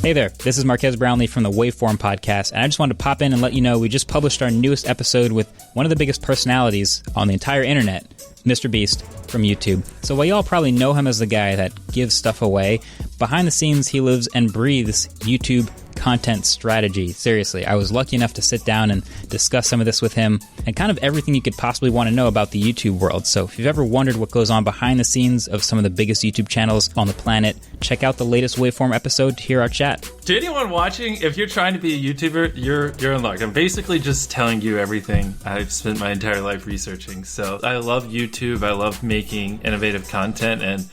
Hey there, this is Marquez Brownlee from the Waveform Podcast, and I just wanted to pop in and let you know we just published our newest episode with one of the biggest personalities on the entire internet, Mr. Beast from YouTube. So while y'all probably know him as the guy that gives stuff away, behind the scenes he lives and breathes YouTube content strategy. Seriously, I was lucky enough to sit down and discuss some of this with him and kind of everything you could possibly want to know about the YouTube world. So if you've ever wondered what goes on behind the scenes of some of the biggest YouTube channels on the planet, check out the latest Waveform episode to hear our chat. To anyone watching, if you're trying to be a YouTuber, you're in luck. I'm basically just telling you everything I've spent my entire life researching. So I love YouTube. I love making innovative content, and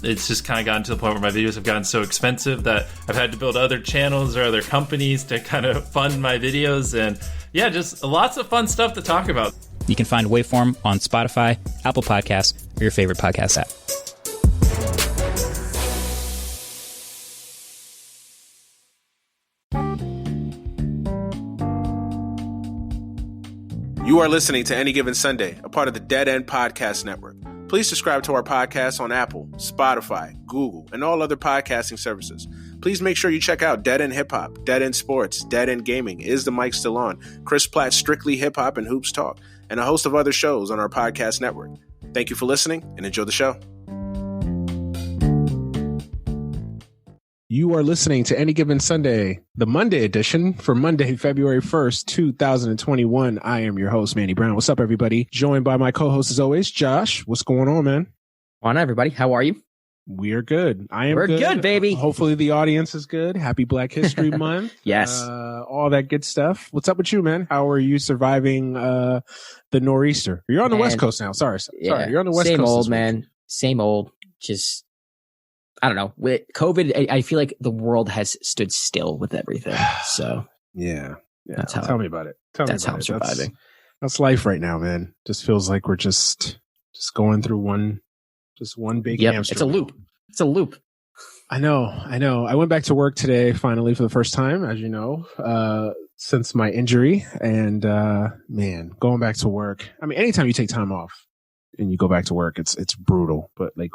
it's just kind of gotten to the point where my videos have gotten so expensive that I've had to build other channels or other companies to kind of fund my videos. And yeah, just lots of fun stuff to talk about. You can find Waveform on Spotify, Apple Podcasts, or your favorite podcast app. You are listening to Any Given Sunday, a part of the Dead End Podcast Network. Please subscribe to our podcast on Apple, Spotify, Google, and all other podcasting services. Please make sure you check out Dead End Hip Hop, Dead End Sports, Dead End Gaming, Is the Mic Still On, Chris Platt's Strictly Hip Hop and Hoops Talk, and a host of other shows on our podcast network. Thank you for listening and enjoy the show. You are listening to Any Given Sunday, the Monday edition for Monday, February 1st, 2021. I am your host, Manny Brown. What's up, everybody? Joined by my co-host, as always, Josh. What's going on, man? On, everybody. How are you? We are good. We're good, baby. Hopefully the audience is good. Happy Black History Month. Yes. All that good stuff. What's up with you, man? How are you surviving the nor'easter? You're on the West Coast now. Sorry. You're on the West Coast. Same old, man. Same old. Just... I don't know. With COVID, I feel like the world has stood still with everything. So yeah. Tell me about it. That's how I'm surviving. That's life right now, man. Just feels like we're just going through one big hamster. It's a loop. I know. I went back to work today, finally, for the first time, as you know, since my injury. And man, going back to work. I mean, anytime you take time off and you go back to work, it's brutal. But like,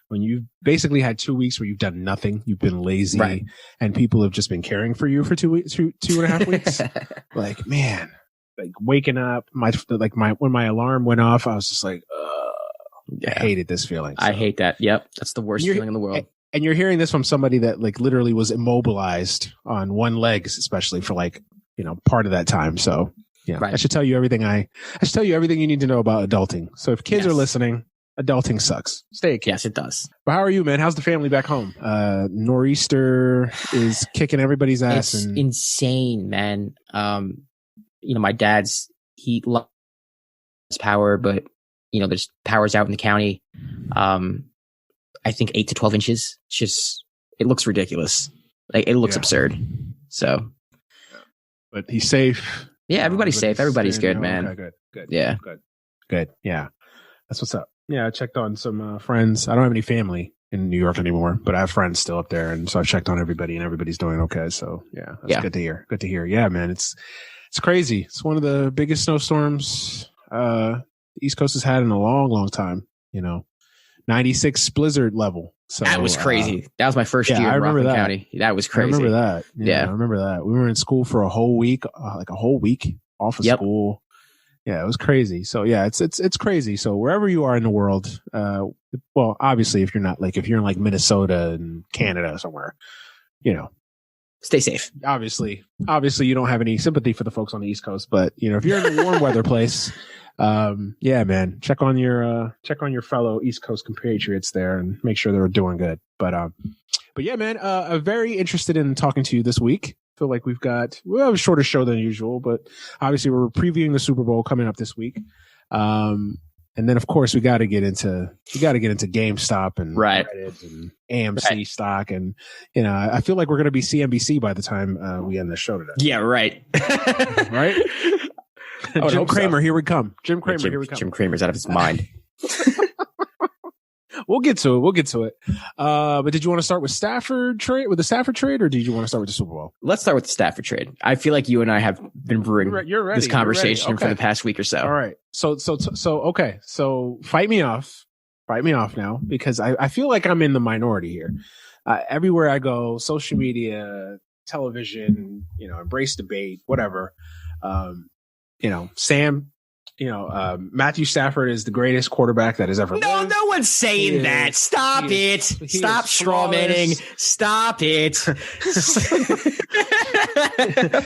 when you've basically had 2 weeks where you've done nothing, you've been lazy, right, and people have just been caring for you for 2 weeks, 2.5 weeks. Like, man, like waking up, when my alarm went off, I was just like, I hated this feeling. So. I hate that. Yep. That's the worst feeling in the world. And you're hearing this from somebody that like literally was immobilized on one leg, especially for like, part of that time. So yeah, right. I should tell you everything you need to know about adulting. So if kids are listening, adulting sucks. Stay a kid. Yes, it does. But how are you, man? How's the family back home? Nor'easter is kicking everybody's ass. It's insane, man. My he loves power, but there's powers out in the county. I think 8 to 12 inches. It's just, it looks ridiculous. Like, it looks absurd. So, but he's safe. Yeah, everybody's safe. Everybody's good, man. Okay, good. Yeah, good. Yeah, that's what's up. Yeah, I checked on some friends. I don't have any family in New York anymore, but I have friends still up there, and so I've checked on everybody, and everybody's doing okay. So yeah, that's good to hear. Good to hear. Yeah, man, it's crazy. It's one of the biggest snowstorms the East Coast has had in a long, long time. 96 blizzard level. So that was crazy. That was my first year in Rockland County. That was crazy. I remember that. Yeah, I remember that. We were in school for a whole week, off of school. Yeah, it was crazy. So yeah, it's crazy. So wherever you are in the world, well, obviously if you're in like Minnesota and Canada somewhere, stay safe. Obviously you don't have any sympathy for the folks on the East Coast, but if you're in a warm weather place, yeah, man, check on your fellow East Coast compatriots there and make sure they're doing good. But yeah, man, I'm very interested in talking to you this week. Feel like we have a shorter show than usual, but obviously we're previewing the Super Bowl coming up this week. And then of course we got to get into GameStop and Reddit and AMC stock. And, I feel like we're going to be CNBC by the time we end the show today. Yeah. Right. Right. Jim Cramer, here we come. Jim Cramer, here we come. Jim Cramer's out of his mind. We'll get to it. But did you want to start with the Stafford trade, or did you want to start with the Super Bowl? Let's start with the Stafford trade. I feel like you and I have been brewing this conversation for the past week or so. All right. So okay. So fight me off now, because I feel like I'm in the minority here. everywhere I go, social media, television, embrace debate, whatever. Matthew Stafford is the greatest quarterback that has ever lived. No one's saying that. Stop it. Stop strawmanning. Stop it.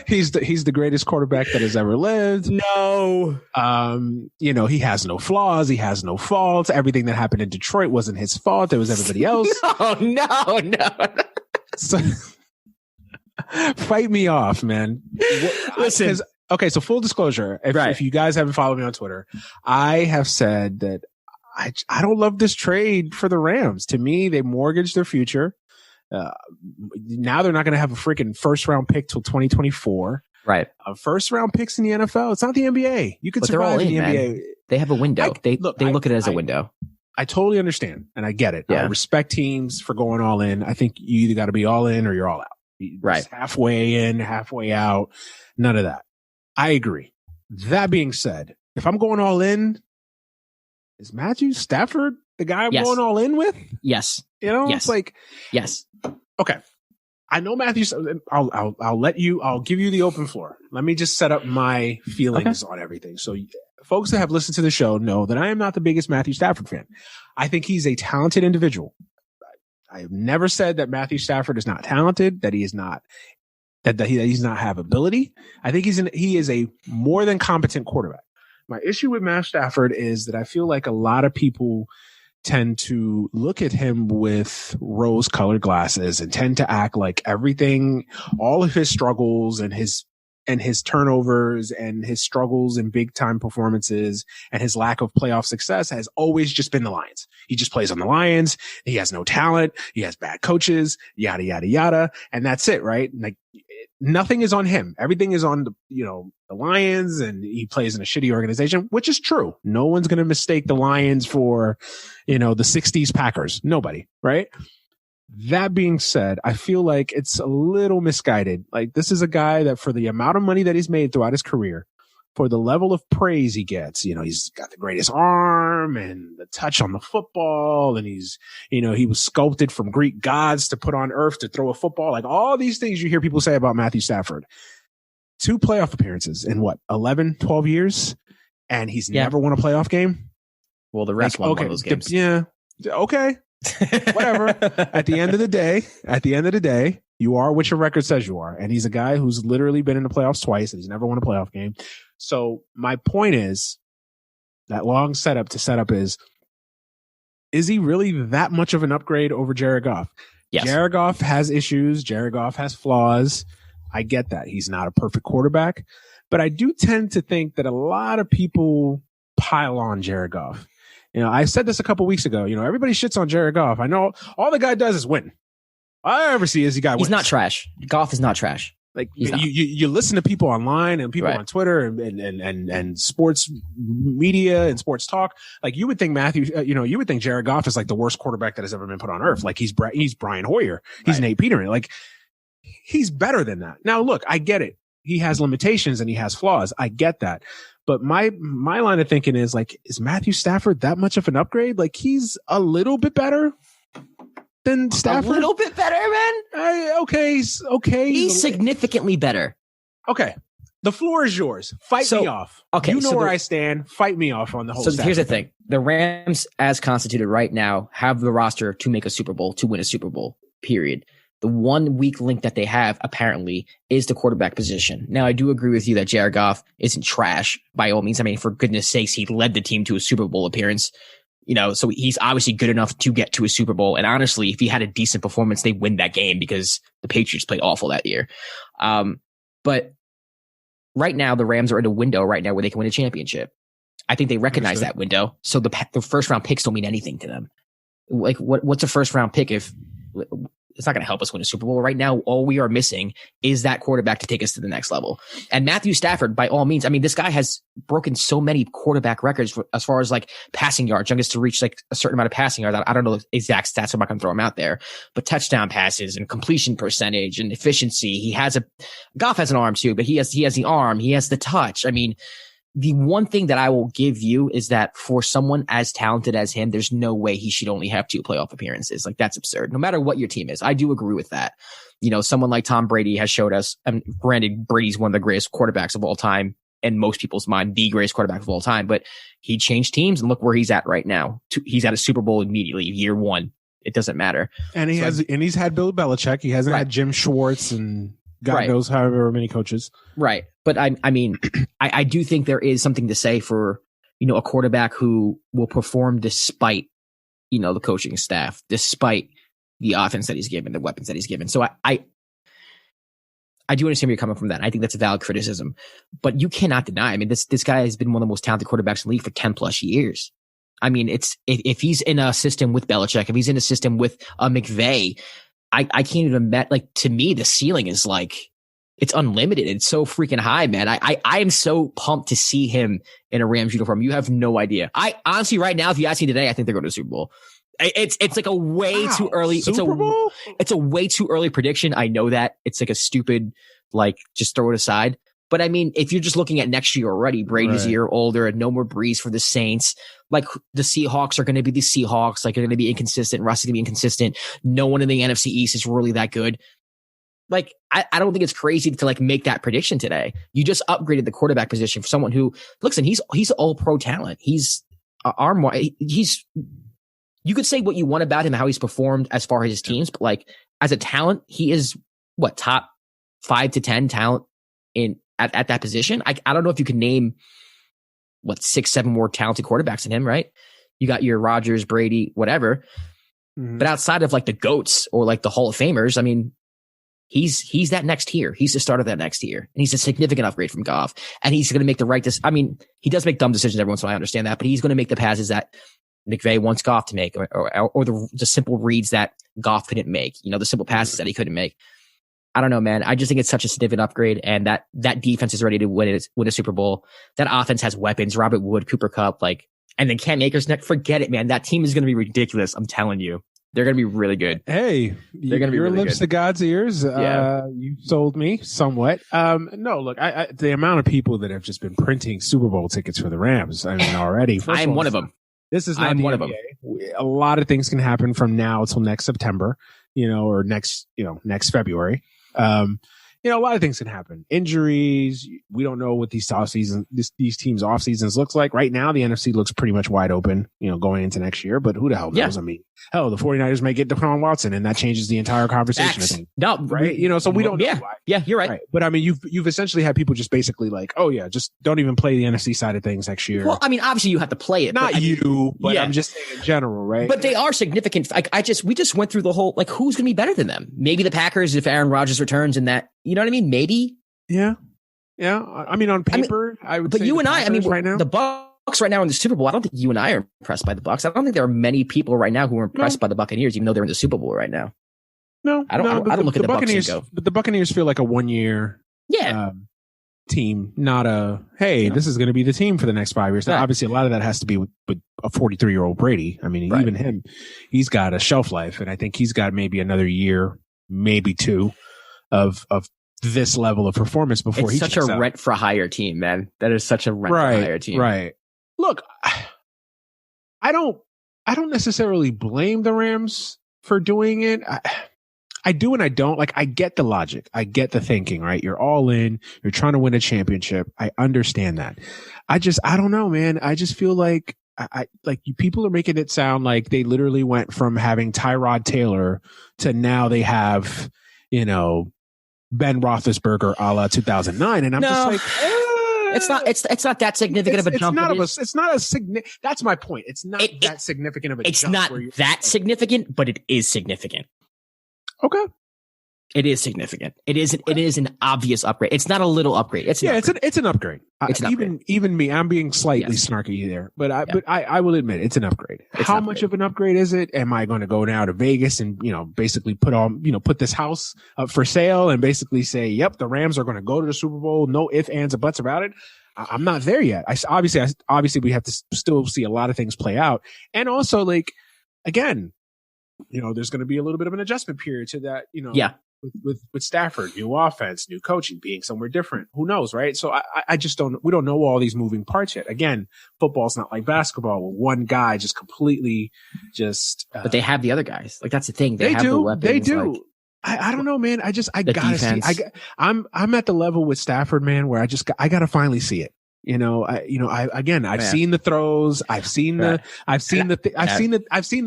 He's the greatest quarterback that has ever lived. No. He has no flaws. He has no faults. Everything that happened in Detroit wasn't his fault. It was everybody else. No. So, fight me off, man. Listen. Okay, so full disclosure, if you guys haven't followed me on Twitter, I have said that I don't love this trade for the Rams. To me, they mortgaged their future. Now they're not going to have a freaking first round pick till 2024. Right. First round picks in the NFL. It's not the NBA. You can survive in the NBA. They have a window. They look at it as a window. I totally understand and I get it. Yeah. I respect teams for going all in. I think you either got to be all in or you're all out. Right. Just halfway in, halfway out. None of that. I agree. That being said, if I'm going all in, is Matthew Stafford the guy I'm going all in with? Yes. It's like, yes. Okay. I know Matthew. I'll let you. I'll give you the open floor. Let me just set up my feelings on everything. So, folks that have listened to the show know that I am not the biggest Matthew Stafford fan. I think he's a talented individual. I have never said that Matthew Stafford is not talented. That he is not. That he does not have ability. I think he is a more than competent quarterback. My issue with Matt Stafford is that I feel like a lot of people tend to look at him with rose-colored glasses and tend to act like everything, all of his struggles and his turnovers and his struggles in big time performances and his lack of playoff success has always just been the Lions. He just plays on the Lions. He has no talent. He has bad coaches, yada, yada, yada. And that's it, right? Like nothing is on him. Everything is on the Lions, and he plays in a shitty organization, which is true. No one's going to mistake the Lions for, the 60s Packers. Nobody, right? That being said, I feel like it's a little misguided. Like this is a guy that for the amount of money that he's made throughout his career, for the level of praise he gets, he's got the greatest arm and the touch on the football. And he's, he was sculpted from Greek gods to put on earth to throw a football. Like all these things you hear people say about Matthew Stafford. 2 playoff appearances in 11, 12 years. And he's never won a playoff game. Well, the rest won one of those games. Yeah. Okay. Whatever. At the end of the day, you are what your record says you are. And he's a guy who's literally been in the playoffs twice and he's never won a playoff game. So my point is that long setup is he really that much of an upgrade over Jared Goff? Yes. Jared Goff has issues. Jared Goff has flaws. I get that. He's not a perfect quarterback, but I do tend to think that a lot of people pile on Jared Goff. I said this a couple weeks ago. Everybody shits on Jared Goff. I know all the guy does is win. All I ever see is the guy wins. He's not trash. Goff is not tratrash. Like you listen to people online and people on Twitter and sports media and sports talk. Like you would think you would think Jared Goff is like the worst quarterback that has ever been put on earth. Like he's Brian Hoyer. He's Nate Peterman. Like he's better than that. Now look, I get it. He has limitations and he has flaws. I get that. But my line of thinking is like, is Matthew Stafford that much of an upgrade? Like he's a little bit better than Stafford. A little bit better, man. Okay. He's significantly better. Okay. The floor is yours. Fight me off. Okay. You know where I stand. Fight me off on the whole So here's the thing. The Rams, as constituted right now, have the roster to make a Super Bowl, to win a Super Bowl, period. The one weak link that they have, apparently, is the quarterback position. Now, I do agree with you that Jared Goff isn't trash by all means. I mean, for goodness sakes, he led the team to a Super Bowl appearance. So he's obviously good enough to get to a Super Bowl. And honestly, if he had a decent performance, they win that game because the Patriots played awful that year. But right now, the Rams are in a window right now where they can win a championship. I think they recognize that window. So the first round picks don't mean anything to them. Like what's a first round pick if it's not going to help us win a Super Bowl right now? All we are missing is that quarterback to take us to the next level. And Matthew Stafford, by all means, I mean, this guy has broken so many quarterback records as far as like passing yards, youngest to reach like a certain amount of passing yards. I don't know the exact stats. I'm not going to throw them out there, but touchdown passes and completion percentage and efficiency. Goff has an arm too, but he has the arm. He has the touch. I mean, the one thing that I will give you is that for someone as talented as him, there's no way he should only have 2 playoff appearances. Like, that's absurd. No matter what your team is. I do agree with that. You know, someone like Tom Brady has showed us, and granted, Brady's one of the greatest quarterbacks of all time, in most people's mind, the greatest quarterback of all time, but he changed teams and look where he's at right now. He's at a Super Bowl immediately, year 1. It doesn't matter. And he's had Bill Belichick. He hasn't had Jim Schwartz and God knows however many coaches. Right. But I mean, I do think there is something to say for, you know, a quarterback who will perform despite, you know, the coaching staff, despite the offense that he's given, the weapons that he's given. So I do understand where you're coming from that. I think that's a valid criticism, but you cannot deny. I mean, this guy has been one of the most talented quarterbacks in the league for 10 plus years. I mean, if he's in a system with Belichick, if he's in a system with a McVay, I can't even bet. Like, to me, the ceiling is like, it's unlimited. It's so freaking high, man. I am so pumped to see him in a Rams uniform. You have no idea. I honestly, right now, if you ask me today, I think they're going to the Super Bowl. It's like a way too early. It's a way too early prediction. I know that it's like a stupid, like, just throw it aside. But I mean, if you're just looking at next year already, Brady's a year older and no more Breeze for the Saints. Like, the Seahawks are going to be the Seahawks. Like, they're going to be inconsistent. Russ is going to be inconsistent. No one in the NFC East is really that good. Like, I don't think it's crazy to like make that prediction today. You just upgraded the quarterback position for someone who, listen, he's all pro talent. He's you could say what you want about him, how he's performed as far as his teams, but like, as a talent, he is what, top 5 to 10 talent at that position. I don't know if you can name 6, 7 more talented quarterbacks than him, right? You got your Rodgers, Brady, whatever. Mm-hmm. But outside of like the GOATs or like the Hall of Famers, I mean, he's that next tier. He's the start of that next tier. And he's a significant upgrade from Goff. And he's going to make the right I mean, he does make dumb decisions every once in a while. I understand that, but he's going to make the passes that McVay wants Goff to make, or the simple reads that Goff couldn't make, you know, the simple passes that he couldn't make. I don't know, man. I just think it's such a significant upgrade, and that defense is ready to win a Super Bowl. That offense has weapons: Robert Wood, Cooper Kupp, like, and then Cam Akers next. Forget it, man. That team is going to be ridiculous. I'm telling you, they're going to be really good. Hey, they're going to be your really lips good. To God's ears. Yeah. You sold me somewhat. No, look, the amount of people that have just been printing Super Bowl tickets for the Rams. I mean, already. I'm one of them. This is not one of them. A lot of things can happen from now till next September, you know, or next February. You know, a lot of things can happen. Injuries. We don't know what these teams off seasons looks like. Right now, the NFC looks pretty much wide open, you know, going into next year, but who the hell knows? Yeah. I mean, hell, the 49ers may get Deshaun Watson, and that changes the entire conversation. I think. No, right? You know, so we don't know why. Yeah, you're right. But I mean, you've essentially had people just basically like, oh yeah, just don't even play the NFC side of things next year. Well, I mean, obviously you have to play it. But I'm just saying in general, right? But they are significant. Like, we just went through the whole, like, who's going to be better than them? Maybe the Packers if Aaron Rodgers returns and that, you know what I mean? Maybe. Yeah. I mean, on paper, I would. But say you and I mean, right now, the Bucs right now in the Super Bowl. I don't think you and I are impressed by the Bucs. I don't think there are many people right now who are impressed by the Buccaneers, even though they're in the Super Bowl right now. No, I don't look at the Buccaneers. Bucs and go. But the Buccaneers feel like a 1 year, team, not a this is going to be the team for the next 5 years. Now, obviously, a lot of that has to be with a 43-year-old Brady. I mean, even him, he's got a shelf life, and I think he's got maybe another year, maybe 2, of this level of performance before it's such a rent for hire team, man. That is such a rent for hire team. Right. Look, I don't necessarily blame the Rams for doing it. I do and I don't. Like, I get the logic. I get the thinking, right? You're all in. You're trying to win a championship. I understand that. I don't know, man. I just feel like people are making it sound like they literally went from having Tyrod Taylor to now they have, you know, Ben Roethlisberger a la 2009, and I'm just like, it's not that significant of a jump. It's not a significant. That's my point. It's not that significant of a jump. It's not that significant, but it is significant. Okay. It is significant. It is an obvious upgrade. It's not a little upgrade. It's an upgrade. It's an upgrade. Even me, I'm being slightly snarky there, but I will admit it's an upgrade. How much of an upgrade is it? Am I going to go now to Vegas and, you know, basically put this house up for sale and basically say, yep, the Rams are going to go to the Super Bowl. No ifs, ands, or buts about it. I'm not there yet. Obviously we have to still see a lot of things play out. And also, like, again, you know, there's going to be a little bit of an adjustment period to that, you know, with Stafford, new offense, new coaching, being somewhere different. Who knows, right? So I just we don't know all these moving parts yet. Again, football's not like basketball where one guy just completely but they have the other guys. Like that's the thing. They have do. The weapons, they do. Like, I don't know, man. I gotta defense. see. I'm at the level with Stafford, man, where I gotta finally see it. I've seen the throws. I've seen the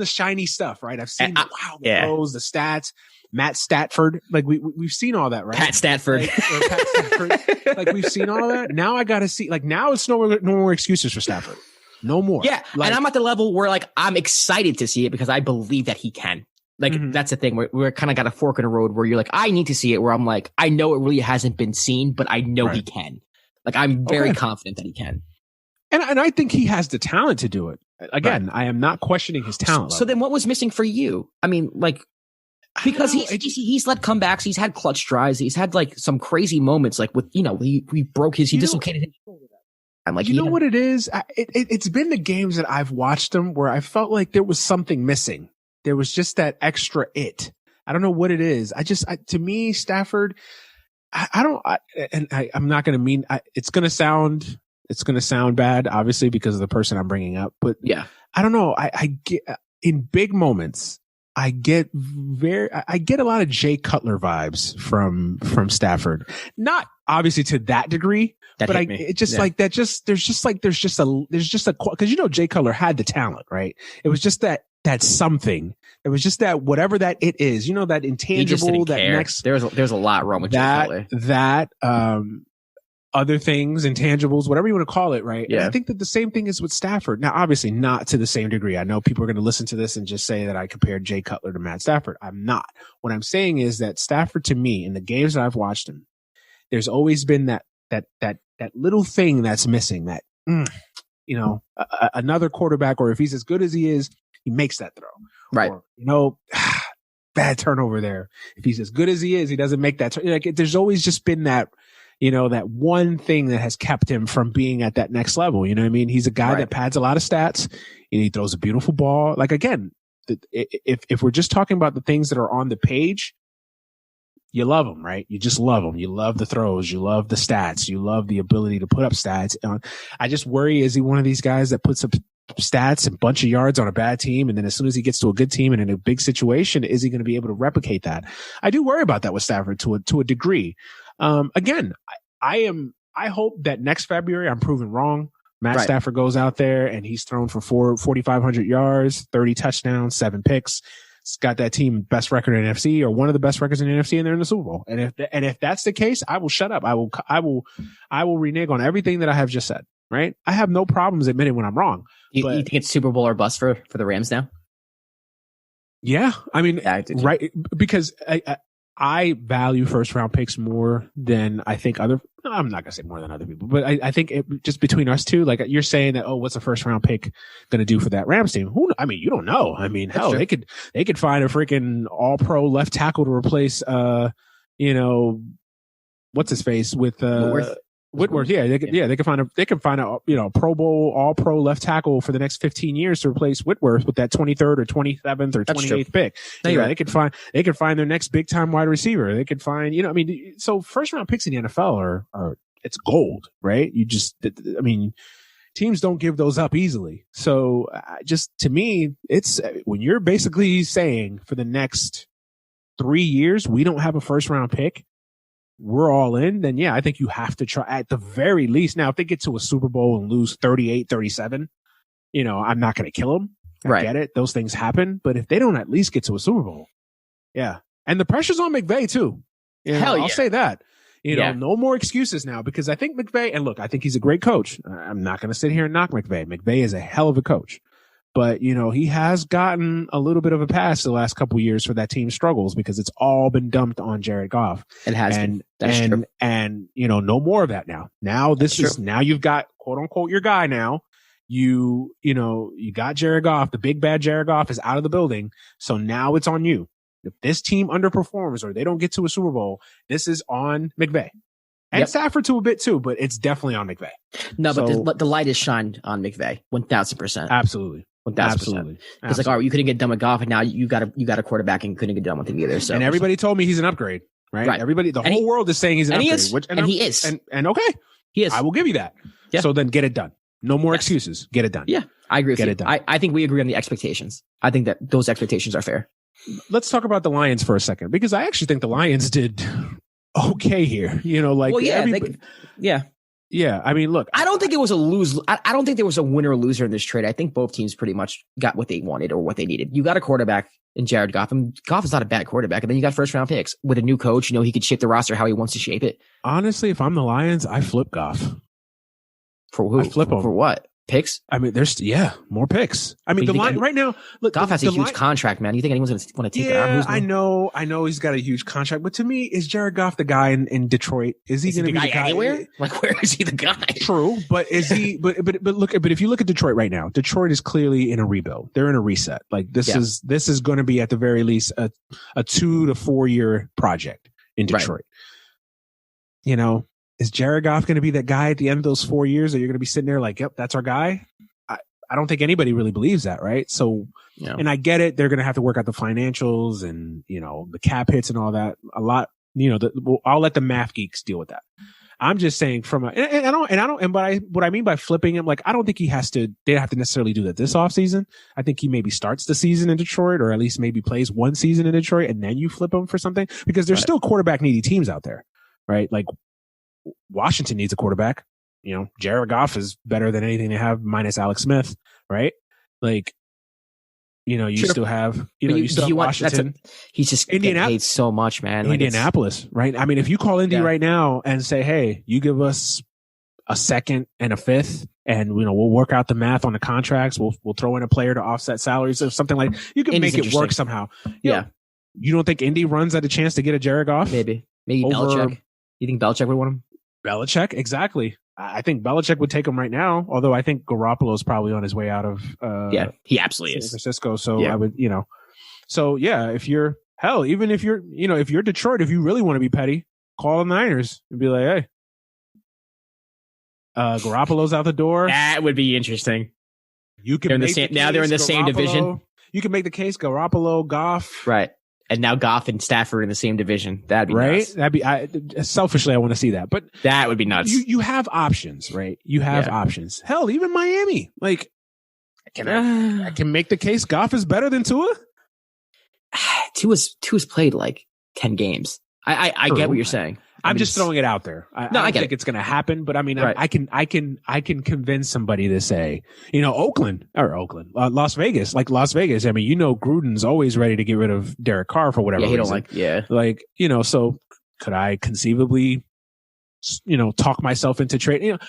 shiny stuff, right? I've seen the throws, the stats. Matt Stafford, like we've seen all that, right? Pat Stafford, Pat Stafford, like we've seen all that. Now I got to see, like now it's no more excuses for Stafford, no more. Yeah, and I'm at the level where like I'm excited to see it because I believe that he can. Like that's the thing. We're kind of got a fork in the road where you're like, I need to see it. Where I'm like, I know it really hasn't been seen, but I know he can. Like I'm very confident that he can. And I think he has the talent to do it. Again, I am not questioning his talent. So then what was missing for you? I mean, like, because he's led comebacks. He's had clutch drives. He's had like some crazy moments, like with, he dislocated his shoulder. I'm like, what it is? It's been the games that I've watched him where I felt like there was something missing. There was just that extra it. I don't know what it is. To me, Stafford, I'm not going to mean, it's going to sound bad, obviously, because of the person I'm bringing up, but yeah, I don't know. I get in big moments, I get a lot of Jay Cutler vibes from Stafford. Not obviously to that degree, but there's just a, cause Jay Cutler had the talent, right? It was just that something. It was just that whatever that it is, that intangible, that care. Next, there's a lot wrong with Jay Cutler. Other things, intangibles, whatever you want to call it, right? Yeah. And I think that the same thing is with Stafford. Now, obviously not to the same degree. I know people are going to listen to this and just say that I compared Jay Cutler to Matt Stafford. I'm not. What I'm saying is that Stafford, to me, in the games that I've watched him, there's always been that little thing that's missing, that, another quarterback, or if he's as good as he is, he makes that throw. Right. Or, bad turnover there. If he's as good as he is, he doesn't make that. There's always just been that, that one thing that has kept him from being at that next level. You know what I mean? He's a guy that pads a lot of stats, and he throws a beautiful ball. Like, again, if we're just talking about the things that are on the page, you love them, right? You just love them. You love the throws. You love the stats. You love the ability to put up stats. I just worry, is he one of these guys that puts up stats and bunch of yards on a bad team, and then as soon as he gets to a good team and in a big situation, is he going to be able to replicate that? I do worry about that with Stafford to a degree. Again, I hope that next February I'm proven wrong. Matt Stafford goes out there and he's thrown for 4,500 yards, 30 touchdowns, 7 picks. It's got that team best record in NFC, or one of the best records in the NFC, and they're in the Super Bowl. And if that's the case, I will shut up. I will renege on everything that I have just said. Right? I have no problems admitting when I'm wrong. You think it's Super Bowl or bust for the Rams now? Yeah, I mean, right? Because I value first round picks more than I think I'm not gonna say more than other people, but I think just between us two, like you're saying that, what's a first round pick gonna do for that Rams team? You don't know. I mean, hell, they could find a freaking all pro left tackle to replace, what's his face with, Whitworth, they can find a Pro Bowl All Pro left tackle for the next 15 years to replace Whitworth with that 23rd or 27th or 28th pick. They could find their next big time wide receiver. They could find, so first round picks in the NFL are it's gold, right? Teams don't give those up easily. So to me, it's when you're basically saying for the next 3 years we don't have a first round pick, we're all in, then yeah, I think you have to try at the very least. Now, if they get to a Super Bowl and lose 38-37, I'm not going to kill them. I get it. Those things happen. But if they don't at least get to a Super Bowl, yeah. And the pressure's on McVay too. I'll say that. No more excuses now, because I think McVay, and look, I think he's a great coach. I'm not going to sit here and knock McVay. McVay is a hell of a coach. But, he has gotten a little bit of a pass the last couple of years for that team's struggles, because it's all been dumped on Jared Goff. It has been. That's true. And, no more of that now. Now now you've got quote unquote your guy now. You got Jared Goff. The big bad Jared Goff is out of the building. So now it's on you. If this team underperforms or they don't get to a Super Bowl, this is on McVay. And Stafford to a bit too, but it's definitely on McVay. No, but the light is shined on McVay, 1,000%. Absolutely. 1,000%. Absolutely. It's like, all right, you couldn't get done with Goff, and now you got a quarterback and couldn't get done with him either. So, and everybody told me he's an upgrade, right? Everybody, the whole world is saying he's an upgrade. And he is. And okay, he is. I will give you that. Yeah. So then get it done. No more excuses. Get it done. Yeah, I agree with you. Get it done. I think we agree on the expectations. I think that those expectations are fair. Let's talk about the Lions for a second, because I actually think the Lions did okay here. You know, like, well, yeah, yeah. I mean, look, I don't think it was a lose. I don't think there was a winner or loser in this trade. I think both teams pretty much got what they wanted or what they needed. You got a quarterback in Jared Goff, and Goff is not a bad quarterback. And then you got first round picks with a new coach. You know, he could shape the roster how he wants to shape it. Honestly, if I'm the Lions, I flip Goff. For who? I flip him. For what? Picks? I mean, there's more picks. I mean, the line right now. Look, Goff has a huge contract, man. You think anyone's going to want to take it out? I know he's got a huge contract, but to me, is Jared Goff the guy in Detroit? Is he going to be the guy anywhere? Like, where is he the guy? True, but is he? But if you look at Detroit right now, Detroit is clearly in a rebuild. They're in a reset. Like this is going to be at the very least a 2 to 4 year project in Detroit. Right. You know. Is Jared Goff going to be that guy at the end of those 4 years that you're going to be sitting there like, yep, that's our guy? I don't think anybody really believes that, right? So, and I get it. They're going to have to work out the financials and, you know, the cap hits and all that. A lot, you know, I'll let the math geeks deal with that. I'm just saying what I mean by flipping him, like, I don't think they have to necessarily do that this offseason. I think he maybe starts the season in Detroit, or at least maybe plays one season in Detroit, and then you flip him for something, because there's still quarterback needy teams out there, right? Like, Washington needs a quarterback. You know, Jared Goff is better than anything they have minus Alex Smith, right? Like, you know, you still have, you still have Washington. He's just getting paid so much, man. Like, Indianapolis, right? I mean, if you call Indy right now and say, hey, you give us a second and a fifth, and, you know, we'll work out the math on the contracts. We'll throw in a player to offset salaries or something, like, you can make it work somehow. You don't think Indy runs at a chance to get a Jared Goff? Maybe Belichick. You think Belichick would want him? Belichick, exactly. I think Belichick would take him right now, although I think Garoppolo's probably on his way out of he absolutely is. San Francisco. So I would, you know, if you're if you're Detroit, if you really want to be petty, call the Niners and be like, hey, Garoppolo's out the door. That would be interesting. You can they're in the same division. You can make the case, Garoppolo, Goff. Right. And now Goff and Stafford in the same division. That'd be right. Nuts. That'd be selfishly, I want to see that, but that would be nuts. You have options, right? You have options. Hell, even Miami. Like, I can make the case Goff is better than Tua. Tua's played like 10 games. I get what you're saying. I'm just throwing it out there. I don't think it's going to happen, but I mean, I can convince somebody to say, you know, Las Vegas. I mean, you know, Gruden's always ready to get rid of Derek Carr for whatever reason. Like, you know, so could I conceivably, you know, talk myself into trade? You know,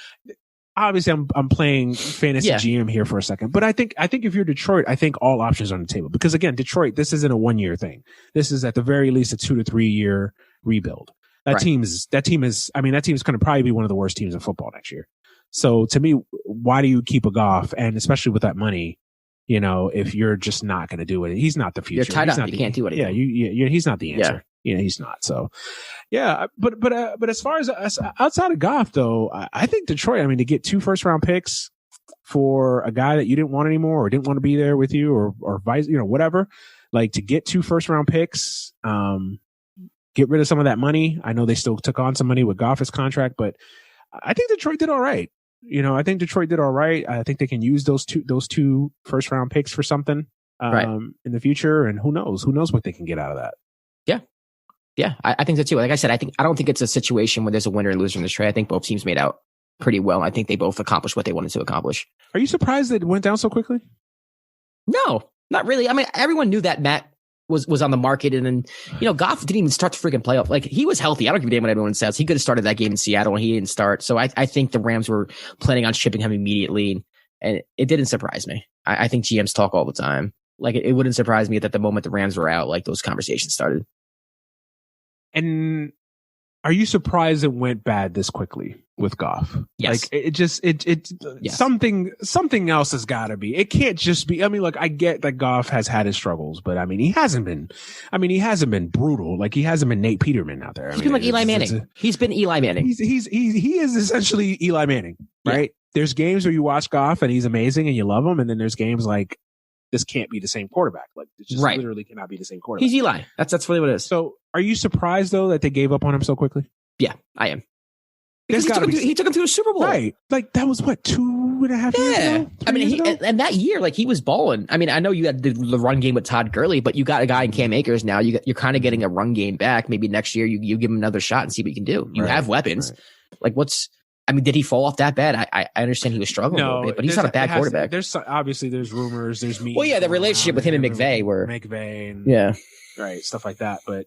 obviously I'm playing fantasy GM here for a second, but I think if you're Detroit, I think all options are on the table, because again, Detroit, this isn't a 1 year thing. This is at the very least a 2 to 3 year rebuild. That team is going to probably be one of the worst teams in football next year. So to me, why do you keep a Goff? And especially with that money, you know, if you're just not going to do it, he's not the future. You're tied up. You can't do anything. Yeah, he's not the answer. Yeah, he's not. So, yeah, but as far as outside of Goff, though, I think Detroit. I mean, to get 2 first round picks for a guy that you didn't want anymore, or didn't want to be there with you, or vice, you know, whatever. Like, to get 2 first round picks, get rid of some of that money. I know they still took on some money with Goff's contract, but I think Detroit did all right. You know, I think Detroit did all right. I think they can use those two first round picks for something in the future. And who knows what they can get out of that. Yeah, I think so too. Like I said, I don't think it's a situation where there's a winner and loser in this trade. I think both teams made out pretty well. I think they both accomplished what they wanted to accomplish. Are you surprised that it went down so quickly? No, not really. I mean, everyone knew that Matt was on the market, and then, you know, Goff didn't even start the freaking playoff. Like, he was healthy. I don't give a damn what everyone says. He could have started that game in Seattle, and he didn't start. So I think the Rams were planning on shipping him immediately, and it didn't surprise me. I think GMs talk all the time. Like, it wouldn't surprise me that the moment the Rams were out, like, those conversations started. And are you surprised it went bad this quickly with Goff? Yes. Like, yes. Something else has got to be. It can't just be. I mean, look, I get that Goff has had his struggles, but I mean, he hasn't been brutal. Like, he hasn't been Nate Peterman out there. He's been like Eli Manning. He's been Eli Manning. He is essentially Eli Manning, right? Yeah. There's games where you watch Goff and he's amazing and you love him, and then there's games like this can't be the same quarterback. Like, it just literally cannot be the same quarterback. He's Eli. That's really what it is. So are you surprised, though, that they gave up on him so quickly? Yeah, I am. Because he took him to a Super Bowl. Right. Like, that was what, 2.5 years ago? I mean, and that year, like, he was balling. I mean, I know you had the run game with Todd Gurley, but you got a guy in Cam Akers now. You're kind of getting a run game back. Maybe next year you give him another shot and see what you can do. You have weapons. Right. Like, did he fall off that bad? I understand he was struggling a little bit, but he's not a bad quarterback. There's rumors, there's me. Well, yeah, the relationship with him and McVay and right, stuff like that. But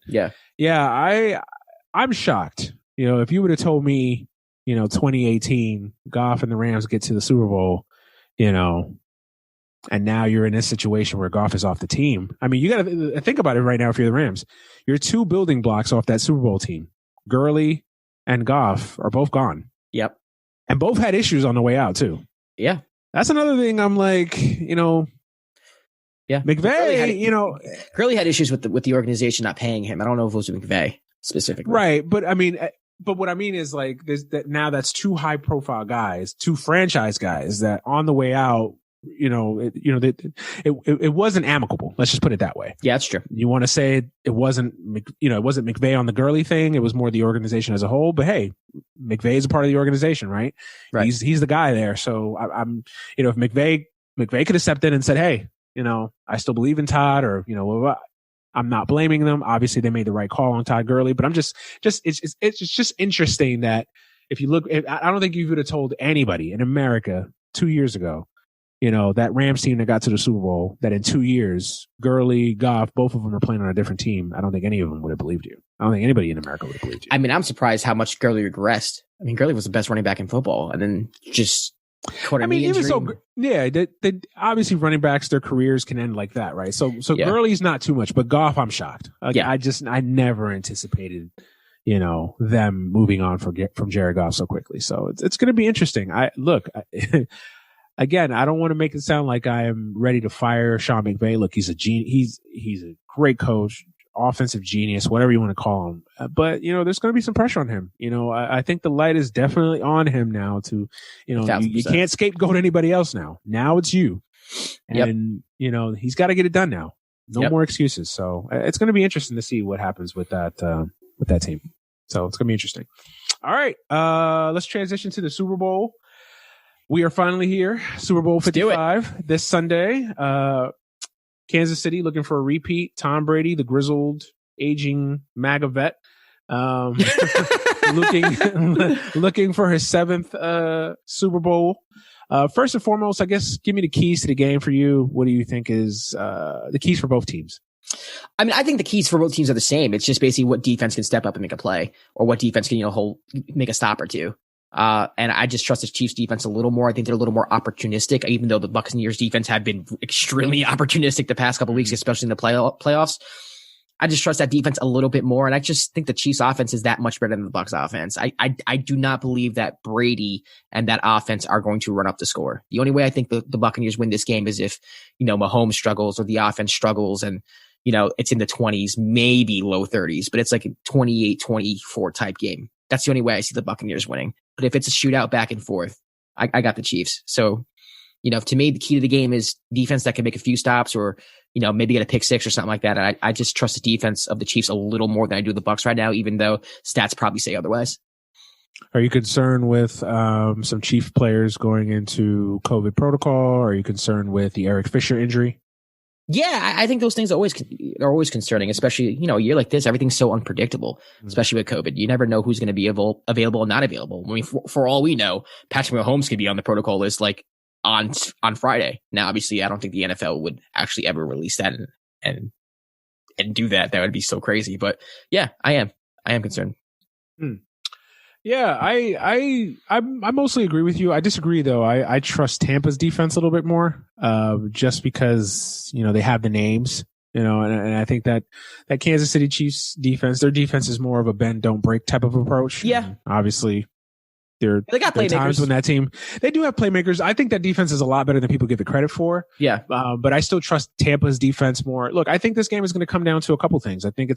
I'm shocked. You know, if you would have told me, 2018, Goff and the Rams get to the Super Bowl, and now you're in this situation where Goff is off the team. I mean, you got to think about it right now. If you're the Rams, you're 2 building blocks off that Super Bowl team. Gurley and Goff are both gone. Yep. And both had issues on the way out too. Yeah. That's another thing. I'm like, McVay, Gurley had issues with the organization not paying him. I don't know if it was McVay specifically. Right. But I mean, what I mean is, like, that's 2 high profile guys, 2 franchise guys that on the way out, it wasn't amicable. Let's just put it that way. Yeah, that's true. You want to say it wasn't McVay on the Gurley thing. It was more the organization as a whole. But hey, McVay is a part of the organization, right? Right. He's the guy there. So I'm if McVay could have stepped in and said, hey, I still believe in Todd, or I'm not blaming them. Obviously, they made the right call on Todd Gurley. But I'm it's just interesting that if you look, I don't think you would have told anybody in America 2 years ago, that Rams team that got to the Super Bowl, that in 2 years, Gurley, Goff, both of them are playing on a different team. I don't think any of them would have believed you. I don't think anybody in America would have believed you. I mean, I'm surprised how much Gurley regressed. I mean, Gurley was the best running back in football, and then just even so, they obviously running backs, their careers can end like that, right? So Gurley's not too much, but Goff, I'm shocked. Like, I never anticipated, them moving on from Jared Goff so quickly. So it's going to be interesting. Again, I don't want to make it sound like I am ready to fire Sean McVay. Look, he's a genius. He's a great coach, offensive genius, whatever you want to call him. But there's going to be some pressure on him. I think the light is definitely on him now. To you can't scapegoat anybody else now. Now it's you, and he's got to get it done now. No more excuses. So it's going to be interesting to see what happens with that team. So it's going to be interesting. All right, let's transition to the Super Bowl. We are finally here. Super Bowl 55 this Sunday. Kansas City looking for a repeat. Tom Brady, the grizzled, aging MAGA vet, looking for his 7th Super Bowl. First and foremost, I guess, give me the keys to the game for you. What do you think is the keys for both teams? I mean, I think the keys for both teams are the same. It's just basically what defense can step up and make a play, or what defense can make a stop or two. And I just trust the Chiefs defense a little more. I think they're a little more opportunistic, even though the Buccaneers defense have been extremely opportunistic the past couple of weeks, especially in the playoffs. I just trust that defense a little bit more. And I just think the Chiefs offense is that much better than the Bucs offense. I do not believe that Brady and that offense are going to run up the score. The only way I think the Buccaneers win this game is if, Mahomes struggles or the offense struggles and, it's in the 20s, maybe low 30s, but it's like a 28-24 type game. That's the only way I see the Buccaneers winning. But if it's a shootout back and forth, I got the Chiefs. So, to me, the key to the game is defense that can make a few stops or, maybe get a pick 6 or something like that. And I just trust the defense of the Chiefs a little more than I do the Bucs right now, even though stats probably say otherwise. Are you concerned with some Chief players going into COVID protocol? Are you concerned with the Eric Fisher injury? Yeah, I think those things are always concerning, especially, a year like this, everything's so unpredictable, especially with COVID. You never know who's going to be available and not available. I mean, for all we know, Patrick Mahomes could be on the protocol list like on Friday. Now, obviously, I don't think the NFL would actually ever release that and do that. That would be so crazy. But yeah, I am concerned. Yeah, I mostly agree with you. I disagree though. I trust Tampa's defense a little bit more, just because, they have the names, and I think that Kansas City Chiefs defense, their defense is more of a bend, don't break type of approach. Yeah. And obviously they got playmakers. Times when that team, they do have playmakers. I think that defense is a lot better than people give it credit for. Yeah. But I still trust Tampa's defense more. Look, I think this game is going to come down to a couple things. I think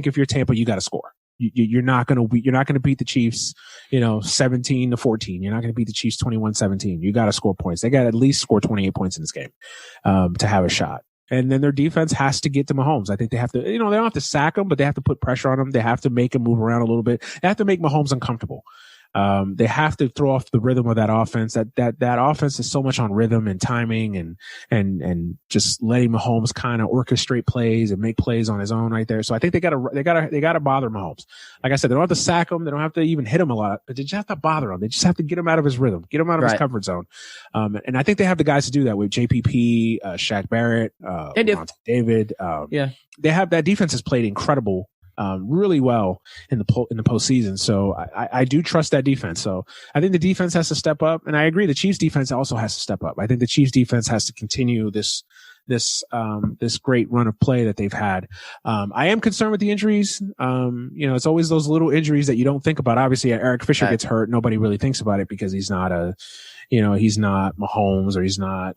if you're Tampa, you got to score. You're not going to beat the Chiefs, 17-14. You're not going to beat the Chiefs 21-17. You got to score points. They got to at least score 28 points in this game, to have a shot. And then their defense has to get to Mahomes. I think they have to, they don't have to sack him, but they have to put pressure on him. They have to make him move around a little bit. They have to make Mahomes uncomfortable. They have to throw off the rhythm of that offense. That offense is so much on rhythm and timing and just letting Mahomes kind of orchestrate plays and make plays on his own right there. So I think they gotta bother Mahomes. Like I said, they don't have to sack him. They don't have to even hit him a lot, but they just have to bother him. They just have to get him out of his rhythm, get him out of his comfort zone. And I think they have the guys to do that with JPP, Shaq Barrett, David. They have that defense has played incredible. Really well in the postseason. So I do trust that defense. So I think the defense has to step up, and I agree the Chiefs defense also has to step up. I think the Chiefs defense has to continue this great run of play that they've had. I am concerned with the injuries. It's always those little injuries that you don't think about. Obviously, Eric Fisher gets hurt. Nobody really thinks about it because he's not he's not Mahomes or he's not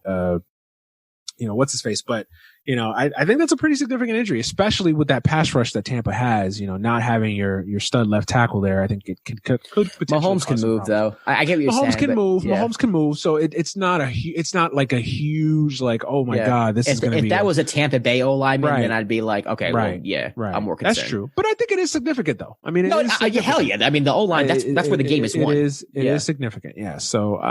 what's his face, but I think that's a pretty significant injury, especially with that pass rush that Tampa has. Not having your stud left tackle there. I think it could potentially. Mahomes can move though. I get what you're saying. Mahomes can move. So it's not like a huge oh my god, this is going to be. If that was a Tampa Bay O lineman, then I'd be like, okay, I'm more concerned. That's true, but I think it is significant though. I mean, hell yeah. I mean, the O line. That's where the game is won. It is significant. Yeah. So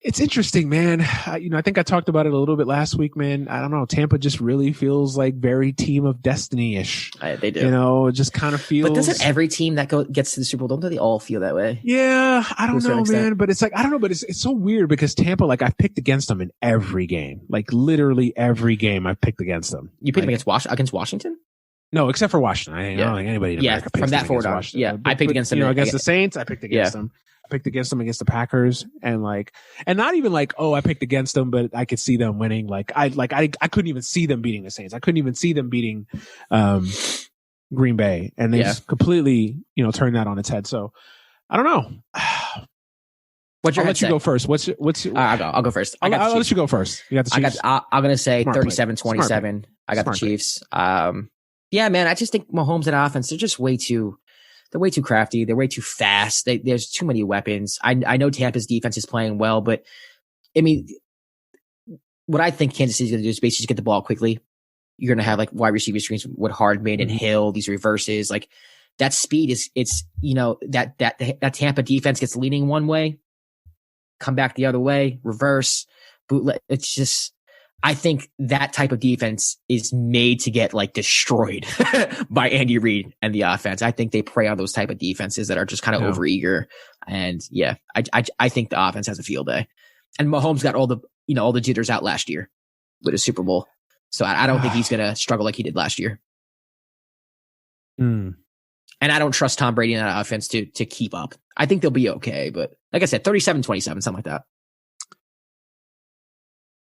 it's interesting, man. I think I talked about it a little bit last week, man. I don't know. Tampa just really feels like very team of destiny-ish. They do. It just kind of feels. But doesn't every team that gets to the Super Bowl, don't they all feel that way? Yeah, I don't know, man. But it's I don't know. But it's so weird because Tampa, I've picked against them in every game. Literally every game I've picked agained them. You picked them against Washington? No, except for Washington. I don't think anybody in America picks from that forward on. Yeah, I picked against them. Against the Saints, I picked against them. I picked against them against the Packers and not even I picked against them, but I could see them winning. I couldn't even see them beating the Saints. I couldn't even see them beating, Green Bay, and they just completely, turned that on its head. So I don't know. What's your I'll let you go first. What's I'll go first. I'll let you go first. You got the Chiefs. I'm going to say 37-27. I got the Chiefs. Yeah, man, I just think Mahomes and offense, they're just way too crafty. They're way too fast. There's too many weapons. I know Tampa's defense is playing well, but I mean, what I think Kansas City's going to do is basically just get the ball quickly. You're going to have wide receiver screens with Hardman and Hill, these reverses. That speed that Tampa defense gets leaning one way, come back the other way, reverse, bootleg. It's just, I think that type of defense is made to get destroyed by Andy Reid and the offense. I think they prey on those type of defenses that are just kind of overeager. And I think the offense has a field day. And Mahomes got all the jitters out last year with a Super Bowl. So I don't think he's going to struggle like he did last year. And I don't trust Tom Brady in that offense to keep up. I think they'll be okay. But like I said, 37-27, something like that.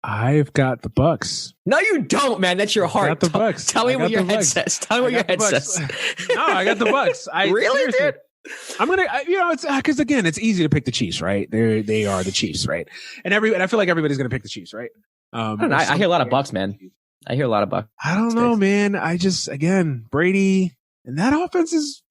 I've got the Bucks. No, you don't, man. That's your heart. I got the Bucks. Tell me what your head says. Tell me what your head says. No, I got the Bucks. Really, dude? I'm gonna, it's because again, it's easy to pick the Chiefs, right? They are the Chiefs, right? And I feel like everybody's gonna pick the Chiefs, right? I hear a lot of Bucks, man. I hear a lot of Bucks. I don't know, man. Brady. And that offense is,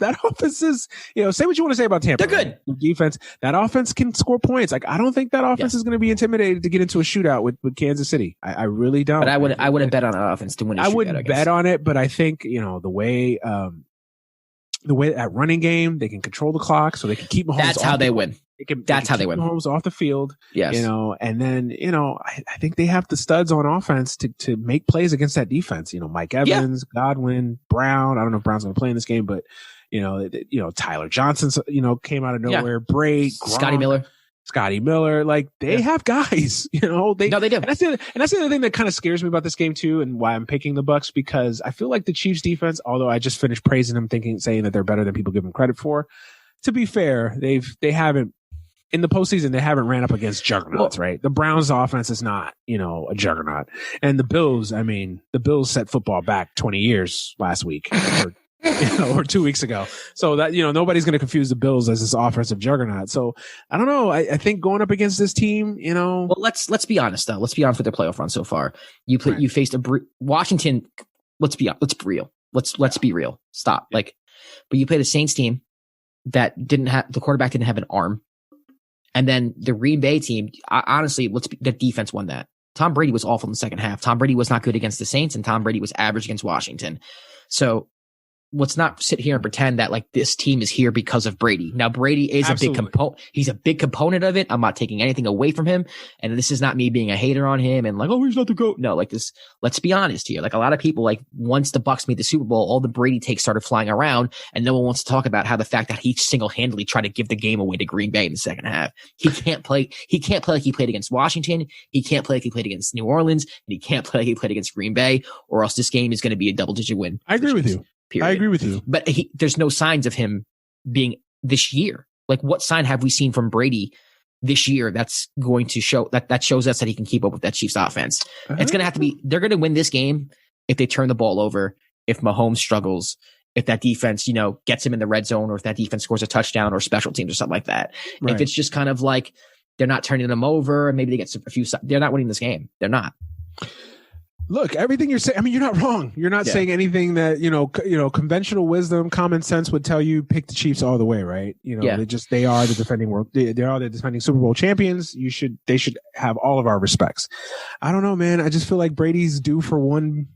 say what you want to say about Tampa. They're good. Right? Defense, that offense can score points. I don't think that offense is going to be intimidated to get into a shootout with Kansas City. I really don't. But I wouldn't bet on an offense to win a shootout. I wouldn't bet on it, but I think, the way that running game, they can control the clock so they can keep Mahomes. That's how they win. That's how they win. Mahomes off the field. Yes. And then, I think they have the studs on offense to make plays against that defense. Mike Evans, Godwin, Brown. I don't know if Brown's going to play in this game, but, Tyler Johnson, came out of nowhere. Bray, Scotty Miller. They have guys, they do. And that's the other thing that kind of scares me about this game too. And why I'm picking the Bucks, because I feel like the Chiefs defense, although I just finished praising them, saying that they're better than people give them credit for. To be fair, they haven't, in the postseason, they haven't ran up against juggernauts, right? The Browns offense is not, a juggernaut. And the Bills set football back 20 years last week or 2 weeks ago. So that, nobody's going to confuse the Bills as this offensive juggernaut. So I don't know. I think going up against this team, Well, let's be honest though. Let's be honest with their playoff run so far. You faced Washington. Let's be real. Let's be real. Stop. But you played a Saints team that the quarterback didn't have an arm. And then the Green Bay team, honestly, the defense won that. Tom Brady was awful in the second half. Tom Brady was not good against the Saints, and Tom Brady was average against Washington. So let's not sit here and pretend that like this team is here because of Brady. Now, Brady is a big component. He's a big component of it. I'm not taking anything away from him. And this is not me being a hater on him and like, oh, he's not the GOAT. No, like this, let's be honest here. Like a lot of people, like once the Bucs made the Super Bowl, all the Brady takes started flying around and no one wants to talk about how the fact that he single-handedly tried to give the game away to Green Bay in the second half. He can't play like he played against Washington. He can't play like he played against New Orleans, and he can't play like he played against Green Bay, or else this game is going to be a double-digit win. I agree with you. Period. I agree with you. But there's no signs of him being this year. Like what sign have we seen from Brady this year that's going to show that shows us that he can keep up with that Chiefs offense? It's going to have to be, they're going to win this game if they turn the ball over, if Mahomes struggles, if that defense, gets him in the red zone, or if that defense scores a touchdown or special teams or something like that. Right. If it's just kind of like they're not turning them over and maybe they get a few, they're not winning this game. They're not. Look, everything you're saying, I mean, you're not wrong. You're not saying anything that, conventional wisdom, common sense would tell you pick the Chiefs all the way, right? They are the defending Super Bowl champions. They should have all of our respects. I don't know, man. I just feel like Brady's due for one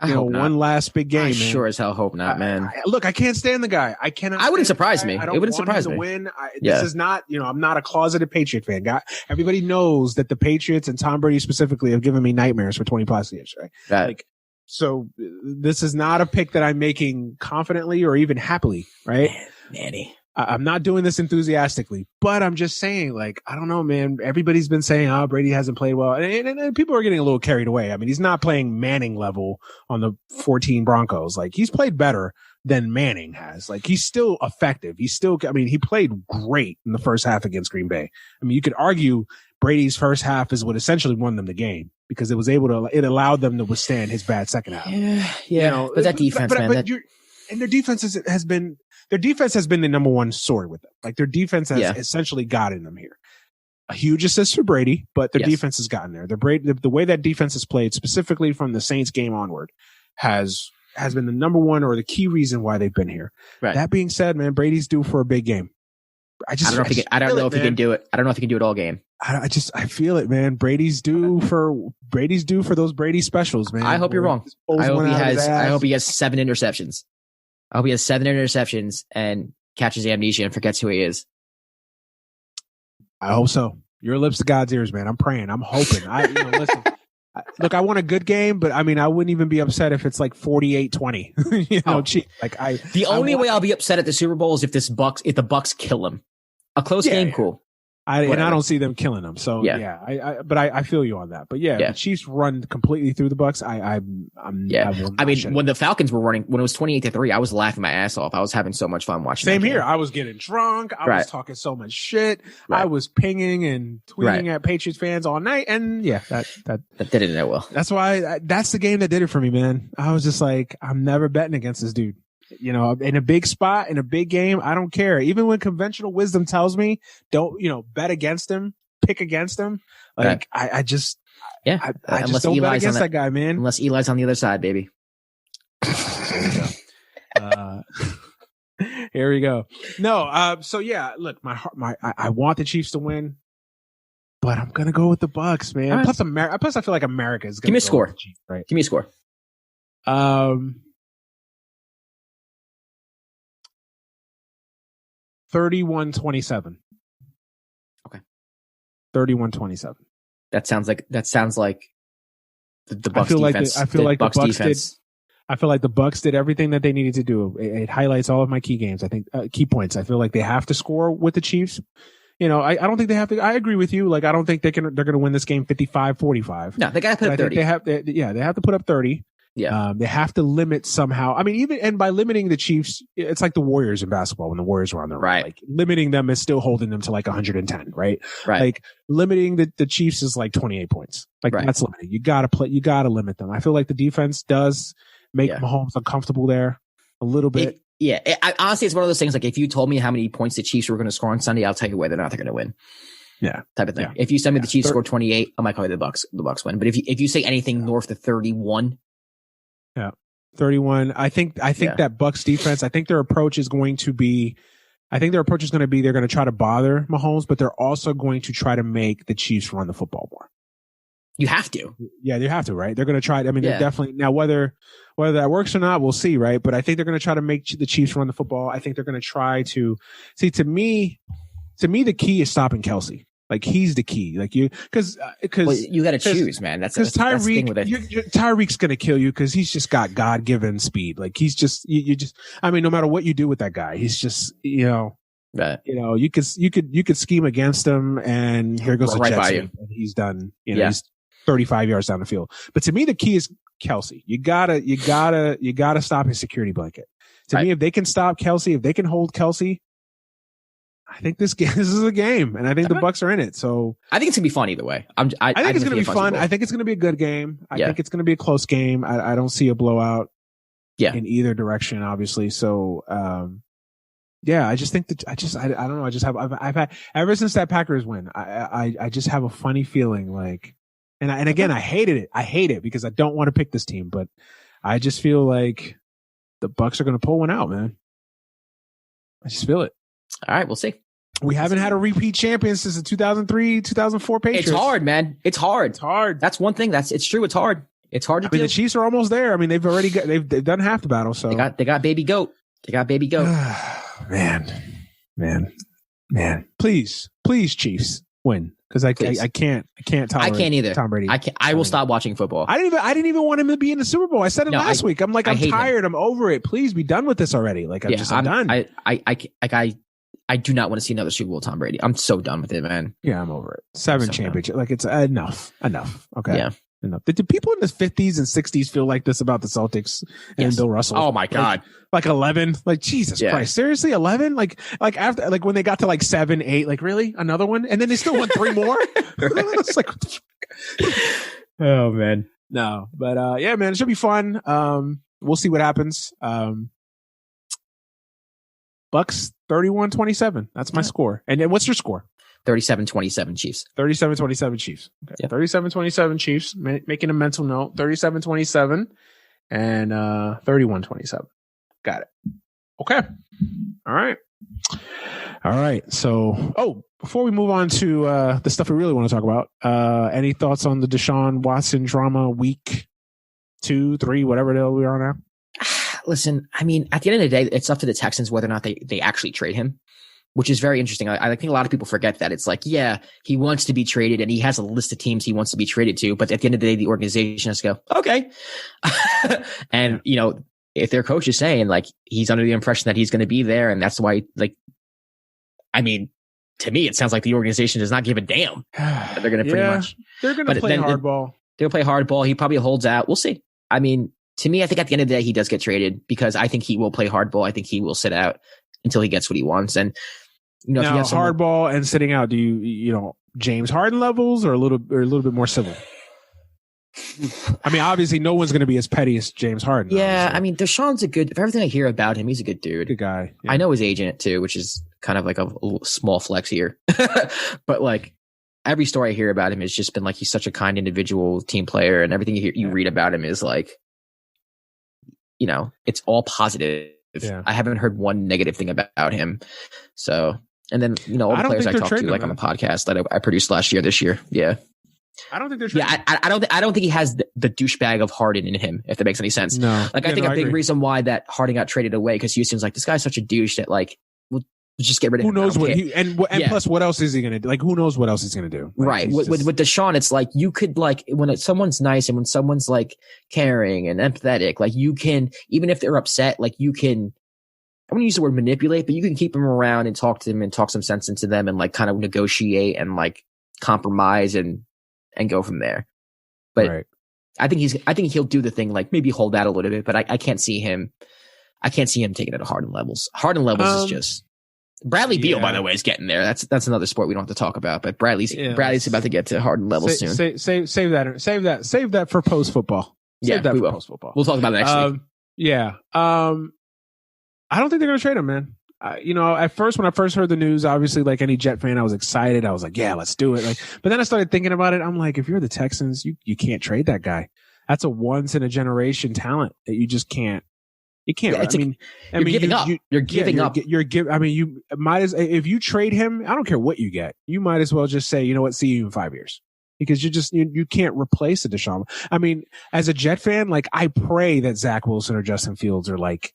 last big game. I sure as hell hope not, man. Look, I can't stand the guy. I cannot. I wouldn't surprise me. It wouldn't surprise me to win. This is not, I'm not a closeted Patriot fan. Everybody knows that the Patriots and Tom Brady specifically have given me nightmares for 20 plus years, right? So this is not a pick that I'm making confidently or even happily, right? Manny. I'm not doing this enthusiastically, but I'm just saying, like, I don't know, man. Everybody's been saying, Brady hasn't played well. And people are getting a little carried away. I mean, he's not playing Manning level on the 14 Broncos. Like, he's played better than Manning has. Like, he's still effective. He played great in the first half against Green Bay. I mean, you could argue Brady's first half is what essentially won them the game because it allowed them to withstand his bad second half. Yeah. But that defense, man. And their defense has been the number one sword with them. Like their defense has essentially gotten them here. A huge assist for Brady, but their defense has gotten there. The way that defense has played, specifically from the Saints game onward, has been the number one or the key reason why they've been here. Right. That being said, man, Brady's due for a big game. I don't know if he can do it. I don't know if he can do it all game. I feel it, man. Brady's due for those Brady specials, man. I hope you're wrong. I hope he has 7 interceptions. I hope he has 7 interceptions and catches amnesia and forgets who he is. I hope so. Your lips to God's ears, man. I'm praying. I'm hoping. Listen. Look, I want a good game, but I mean, I wouldn't even be upset if it's like 48-20. Cheap. The only way I'll be upset at the Super Bowl is if the Bucs kill him. A close game, cool. And I don't see them killing them. So but I feel you on that. But the Chiefs run completely through the Bucs. When the Falcons were running, when it was 28-3, I was laughing my ass off. I was having so much fun watching. Same here. I was getting drunk. I was talking so much shit. Right. I was pinging and tweeting at Patriots fans all night. And that didn't go well. That's why that's the game that did it for me, man. I was just like, I'm never betting against this dude. In a big spot, in a big game, I don't care. Even when conventional wisdom tells me don't, bet against him, pick against him. Like I just don't bet against that guy, man. Unless Eli's on the other side, baby. Here we go. No, look, I want the Chiefs to win, but I'm gonna go with the Bucs, man. Right. Plus, I feel like America is gonna give me a score. Chiefs, right? Give me a score. 31-27. Okay. 31-27. That sounds like the Bucs defense. I feel like the Bucs did everything that they needed to do. It highlights all of my key games. I think key points. I feel like they have to score with the Chiefs. I don't think they have to. I agree with you. Like I don't think they're going to win this game 55-45. No, they got to put up 30. They have to put up 30. Yeah. They have to limit somehow. I mean, by limiting the Chiefs, it's like the Warriors in basketball when the Warriors were on their right. Like limiting them is still holding them to like 110, right? Right. Like limiting the Chiefs is like 28 points. Like that's limiting. You gotta limit them. I feel like the defense does make Mahomes uncomfortable there a little bit. Honestly, it's one of those things. Like if you told me how many points the Chiefs were going to score on Sunday, I'll tell you whether or not they're going to win. Yeah. Type of thing. Yeah. If you send me the Chiefs score 28, I might call you the Bucs win. But if you say anything north of 31. Yeah. 31. I think that Bucks defense, I think their approach is going to be they're going to try to bother Mahomes, but they're also going to try to make the Chiefs run the football more. You have to. Yeah, you have to, right? They're going to try. I mean, they're definitely, now whether that works or not, we'll see, right? But I think they're going to try to make the Chiefs run the football. I think they're going to try to see, to me, the key is stopping Kelsey. Like, he's the key. Like, because you got to choose, man. That's Tyreek's going to kill you because he's just got God-given speed. Like, he's just, I mean, no matter what you do with that guy, he's just, right. You could scheme against him, and here goes the right jet by sweep, and he's done. He's 35 yards down the field. But to me, the key is Kelsey. You gotta stop his security blanket. To me, if they can stop Kelsey, if they can hold Kelsey, I think this is a game, and I think the Bucks are in it. So I think it's gonna be fun either way. I think it's gonna be fun. I think it's gonna be a good game. I think it's gonna be a close game. I don't see a blowout. In either direction, obviously. So, I just think that I don't know. I've had ever since that Packers win. I just have a funny feeling like, and again, I hated it. I hate it because I don't want to pick this team, but I just feel like the Bucks are going to pull one out, man. I just feel it. All right, we'll see. We haven't had a repeat champion since the 2003, 2004 Patriots. It's hard, man. It's hard. It's hard. That's one thing. It's true. It's hard. It's hard to do. The Chiefs are almost there. I mean, they've already got, they've done half the battle. So they got baby goat. Man. Please, Chiefs win. Cause I can't tolerate either. Tom Brady. I will stop watching football. I didn't even want him to be in the Super Bowl. I said it last week. I'm tired. I'm over it. Please be done with this already. Like, I'm done. I do not want to see another Super Bowl Tom Brady. I'm so done with it, man. Yeah, I'm over it. 7 championship. Like, it's enough. Okay. Yeah. Enough. Did people in the 50s and 60s feel like this about the Celtics and Bill Russell? Oh my God. Like 11? Like, Jesus Christ. Seriously? 11? Like after, like when they got to like 7, 8, like really? Another one? And then they still won 3 more? It's like, oh man. No, but, yeah, man, it should be fun. We'll see what happens. Bucks 31-27. That's my score. And then what's your score? 37-27 Chiefs. 37-27 Chiefs. Okay. Yep. 37-27 Chiefs. Making a mental note. 37-27 and 31-27. Got it. Okay. All right. So, before we move on to the stuff we really want to talk about, any thoughts on the Deshaun Watson drama week 2, 3, whatever the hell we are now? Listen, I mean, at the end of the day, it's up to the Texans whether or not they actually trade him, which is very interesting. I think a lot of people forget that. It's like, yeah, he wants to be traded and he has a list of teams he wants to be traded to. But at the end of the day, the organization has to go, okay. And, if their coach is saying like he's under the impression that he's going to be there and that's why, like, I mean, to me, it sounds like the organization does not give a damn. They're going to they're going to play hardball. They'll play hardball. He probably holds out. We'll see. I mean, to me, I think at the end of the day, he does get traded because I think he will play hardball. I think he will sit out until he gets what he wants. And, now, if you have hardball and sitting out, do you James Harden levels or a little bit more civil? I mean, obviously, no one's going to be as petty as James Harden. Yeah, obviously. I mean, Deshaun's for everything I hear about him, he's a good dude. Good guy. Yeah. I know his agent too, which is kind of like a small flex here. But like every story I hear about him has just been like he's such a kind individual, team player, and everything you read about him is like, it's all positive. Yeah. I haven't heard one negative thing about him. So, and then all the players I talked to, like on the podcast that I produced this year. Yeah. I don't think they're trading. Yeah, I don't think he has the douchebag of Harden in him, if that makes any sense. No. Like, I think a big reason why that Harden got traded away, because Houston's like, this guy's such a douche that, like, we'll just get rid of him. Who knows what plus, what else is he going to do? Like, who knows what else he's going to do? Like, right. With Deshaun, it's like, you could, like, when someone's nice and when someone's, like, caring and empathetic, like, you can, even if they're upset, like, you can, I wouldn't use the word manipulate, but you can keep them around and talk to them and talk some sense into them and, like, kind of negotiate and, like, compromise and go from there. But I think he'll do the thing, like maybe hold out a little bit, but I can't see him taking it to Harden levels. Harden levels is just Bradley Beal, by the way, is getting there. That's another sport we don't have to talk about, but Bradley's about to get to Harden levels soon. Save that for post football. Yeah, we will. Post football. We'll talk about it next week. Yeah. I don't think they're going to trade him, man. At first, when I first heard the news, obviously, like any Jet fan, I was excited. I was like, yeah, let's do it. Like, but then I started thinking about it. I'm like, if you're the Texans, you can't trade that guy. that's a once in a generation talent that you just can't. You can't. You're giving up. You're giving up. You might as if you trade him. I don't care what you get. You might as well just say, you know what, see you in 5 years, because you can't replace a Deshaun. I mean, as a Jet fan, like I pray that Zach Wilson or Justin Fields are like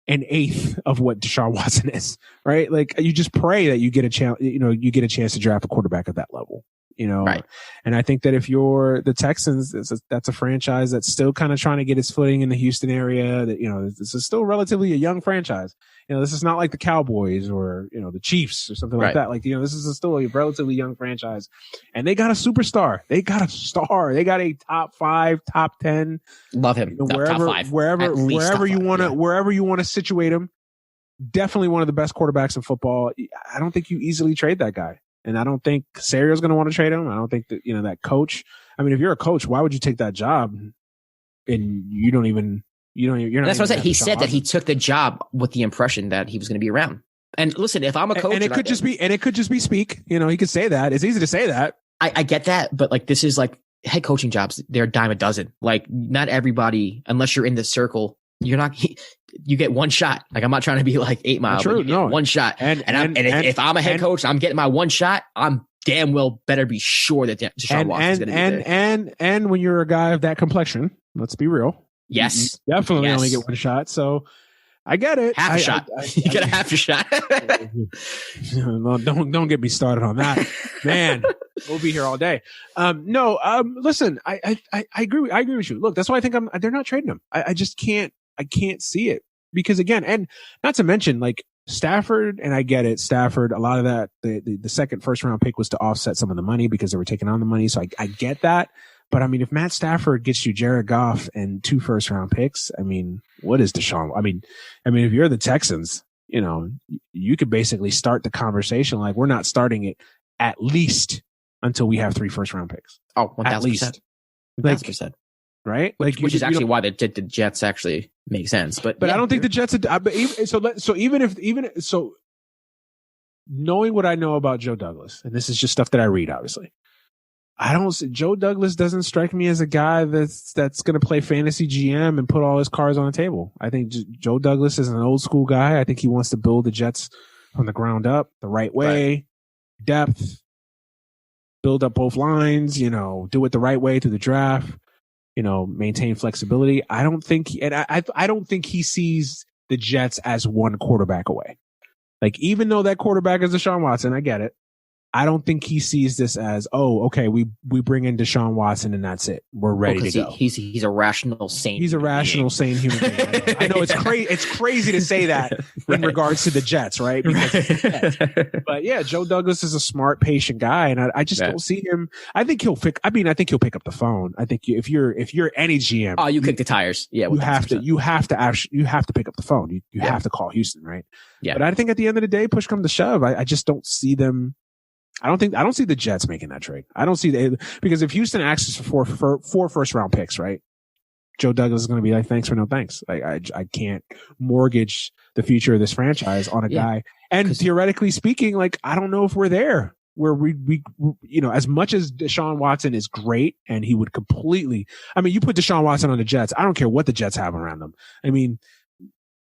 an eighth of what Deshaun Watson is, right? Like you just pray that you get a chance. You get a chance to draft a quarterback at that level. Right. And I think that if you're the Texans, that's a franchise that's still kind of trying to get its footing in the Houston area. That, this is still relatively a young franchise. This is not like the Cowboys or, the Chiefs or something like that. Like, this is still a relatively young franchise, and they got a superstar. They got a star. They got a top 5, top 10. Love him. Wherever, top 5. wherever you want to situate him. Definitely one of the best quarterbacks in football. I don't think you easily trade that guy. And I don't think Casario's going to want to trade him. I don't think that, that coach. I mean, if you're a coach, why would you take that job? And you're not. That's what I said. He said that he took the job with the impression that he was going to be around. And listen, if I'm a coach, and it could just be speak. He could say that. It's easy to say that. I get that, but like this is like head coaching jobs. They're a dime a dozen. Like not everybody, unless you're in the circle, you're not. You get one shot. Like I'm not trying to be like 8 Mile. True, no. One shot. And if I'm a head coach, I'm getting my one shot. I'm damn well better be sure that Deshaun Watson's going to be there. And when you're a guy of that complexion, let's be real. Yes, you definitely only get one shot. So I get it. Half a shot. You get a half a shot. Don't get me started on that, man. We'll be here all day. Listen, I agree. I agree with you. Look, that's why I think they're not trading him. I just can't. I can't see it because again, and not to mention like Stafford, and I get it. Stafford, a lot of that, the second first round pick was to offset some of the money because they were taking on the money. So I get that. But I mean, if Matt Stafford gets you Jared Goff and 2 first round picks, I mean, what is Deshaun? I mean, if you're the Texans, you could basically start the conversation like we're not starting it at least until we have 3 first round picks. Oh, 1,000%. At least. 1,000%. Right? Which is actually why the Jets actually make sense. But I don't think the Jets so knowing what I know about Joe Douglas, and this is just stuff that I read, obviously. Joe Douglas doesn't strike me as a guy that's going to play fantasy GM and put all his cards on the table. I think Joe Douglas is an old school guy. I think he wants to build the Jets from the ground up the right way, depth, build up both lines, do it the right way through the draft. Maintain flexibility. I don't think he sees the Jets as one quarterback away. Like, even though that quarterback is Deshaun Watson, I get it. I don't think he sees this as, okay, we bring in Deshaun Watson and that's it. We're ready to go. He's a rational, sane. He's a rational, sane human being. I know it's crazy. It's crazy to say that in regards to the Jets, right? But yeah, Joe Douglas is a smart, patient guy, and I just don't see him. I think he'll pick up the phone. I think if you're any GM, you kick the tires. Yeah, you have to pick up the phone. You have to call Houston, right? Yeah. But I think at the end of the day, push comes to shove, I just don't see them. I don't see the Jets making that trade. I don't see because if Houston asks for 4 first round picks, right? Joe Douglas is going to be like, thanks for no thanks. I can't mortgage the future of this franchise on a guy. And theoretically speaking, like, I don't know if we're there where we as much as Deshaun Watson is great and he would completely, you put Deshaun Watson on the Jets. I don't care what the Jets have around them.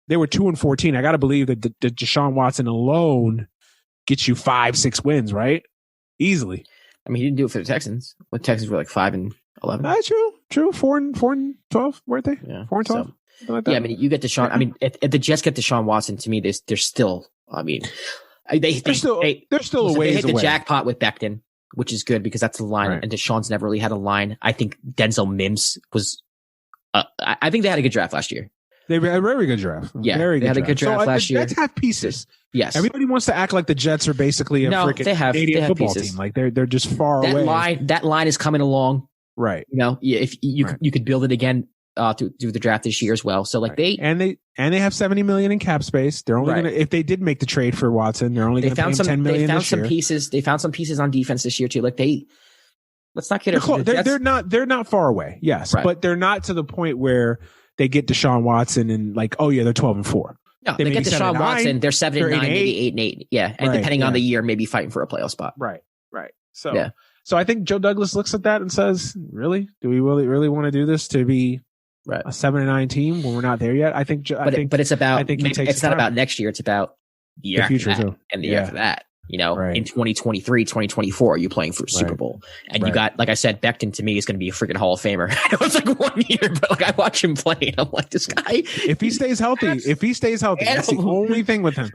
They were 2-14. I got to believe that the Deshaun Watson alone gets you 5-6 wins, right? Easily. He didn't do it for the Texans. The Texans were like 5-11. True. 4-12, weren't they? Yeah. 4-12. So, like that. yeah, you get Deshaun. If the Jets get Deshaun Watson, to me, they're still. They're still a ways away. They hit the jackpot with Becton, which is good because that's the line, and Deshaun's never really had a line. I think Denzel Mims was. I think they had a good draft last year. They had a very good draft. Yeah, they had a good draft last year. The Jets have pieces. Yes. Everybody wants to act like the Jets are basically a freaking Canadian football team. Like they're just far away. That line is coming along. Right. If you could build it again through the draft this year as well. So like they have $70 million in cap space. They're only gonna, if they did make the trade for Watson, they're only going to pay him $10 million this year. They found some pieces on defense this year too. Like let's not kid ourselves. They're not far away. Yes, but they're not to the point where they get Deshaun Watson and like, they're 12-4. No, they get Deshaun Watson. They're 7-9, maybe 8-8. Yeah, and depending on the year, maybe fighting for a playoff spot. Right. So So I think Joe Douglas looks at that and says, really? Do we really want to do this to be a 7-9 team when we're not there yet? I think it's about, it's not time. about next year. It's about the year future after that, too. and the year after that. You know, Right. in 2023, 2024, you're playing for a Super Bowl. And you got, like I said, Becton to me is going to be a freaking Hall of Famer. I know it's like 1 year, but like I watch him play and I'm like, this guy. If he stays healthy, that's the only thing with him.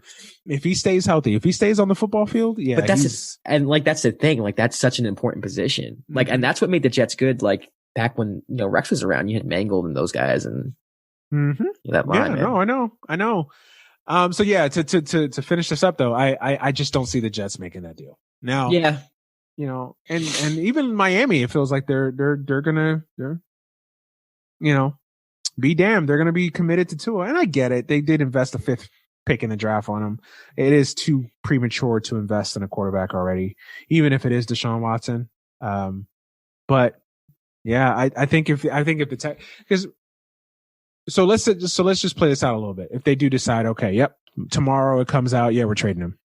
If he stays healthy, if he stays on the football field, yeah. But that's the thing. Like, that's such an important position. Like, and that's what made the Jets good. Like, back when, you know, Rex was around, you had Mangold and those guys and that line. Yeah, no, I know. So yeah, to finish this up though, I just don't see the Jets making that deal now. Yeah, you know, and even Miami, it feels like they're gonna, you know, be damned. They're gonna be committed to Tua, and I get it. They did invest a 5th pick in the draft on him. It is too premature to invest in a quarterback already, even if it is Deshaun Watson. But yeah, I think if the tech, because. So let's just play this out a little bit. If they do decide, okay, yep, tomorrow it comes out, yeah, we're trading him.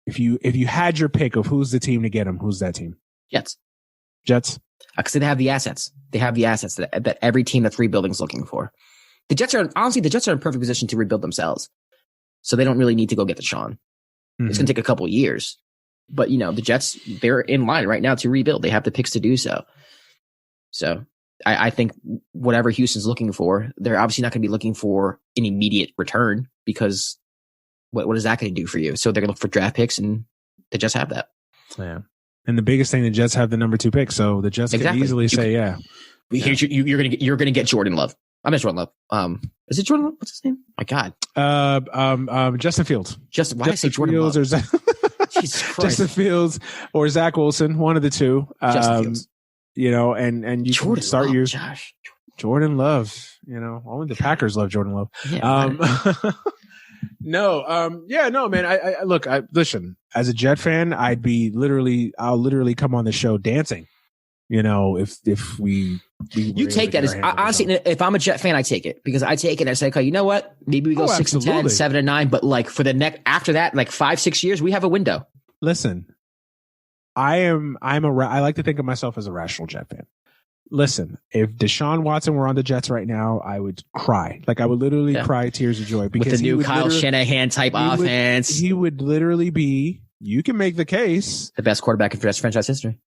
If you had your pick of who's the team to get him, who's that team? Jets. Because they have the assets. They have the assets that every team that's rebuilding is looking for. The Jets are in perfect position to rebuild themselves. So they don't really need to go get Deshaun. Mm-hmm. It's going to take a couple of years. But, you know, the Jets, they're in line right now to rebuild. They have the picks to do so. So I think whatever Houston's looking for, they're obviously not going to be looking for an immediate return because what is that going to do for you? So they're going to look for draft picks, and the Jets have that. Yeah. And the biggest thing, the Jets have the number 2 pick, so the Jets can easily say, yeah. Here's you're going to get Jordan Love. I mean, Jordan Love. Is it Jordan Love? What's his name? My God. Justin Fields. Why did I say Jordan Love? Jesus Christ. Justin Fields or Zach Wilson, one of the two. Justin Fields. You know, and you Jordan can start Love, your Josh. Jordan Love. You know, only the Packers love Jordan Love. Yeah, no, man. I look. Listen. As a Jet fan, I'll literally come on the show dancing. You know, if we you take that as honestly, if I'm a Jet fan, I take it because I take it and I say, okay, you know what? Maybe we go 6-10, 7-9, but like for the next after that, like 5-6 years, we have a window. Listen. I like to think of myself as a rational Jet fan. Listen, if Deshaun Watson were on the Jets right now, I would cry. Like I would literally cry tears of joy because with the new Kyle Shanahan type offense. He would literally be. You can make the case the best quarterback in franchise history.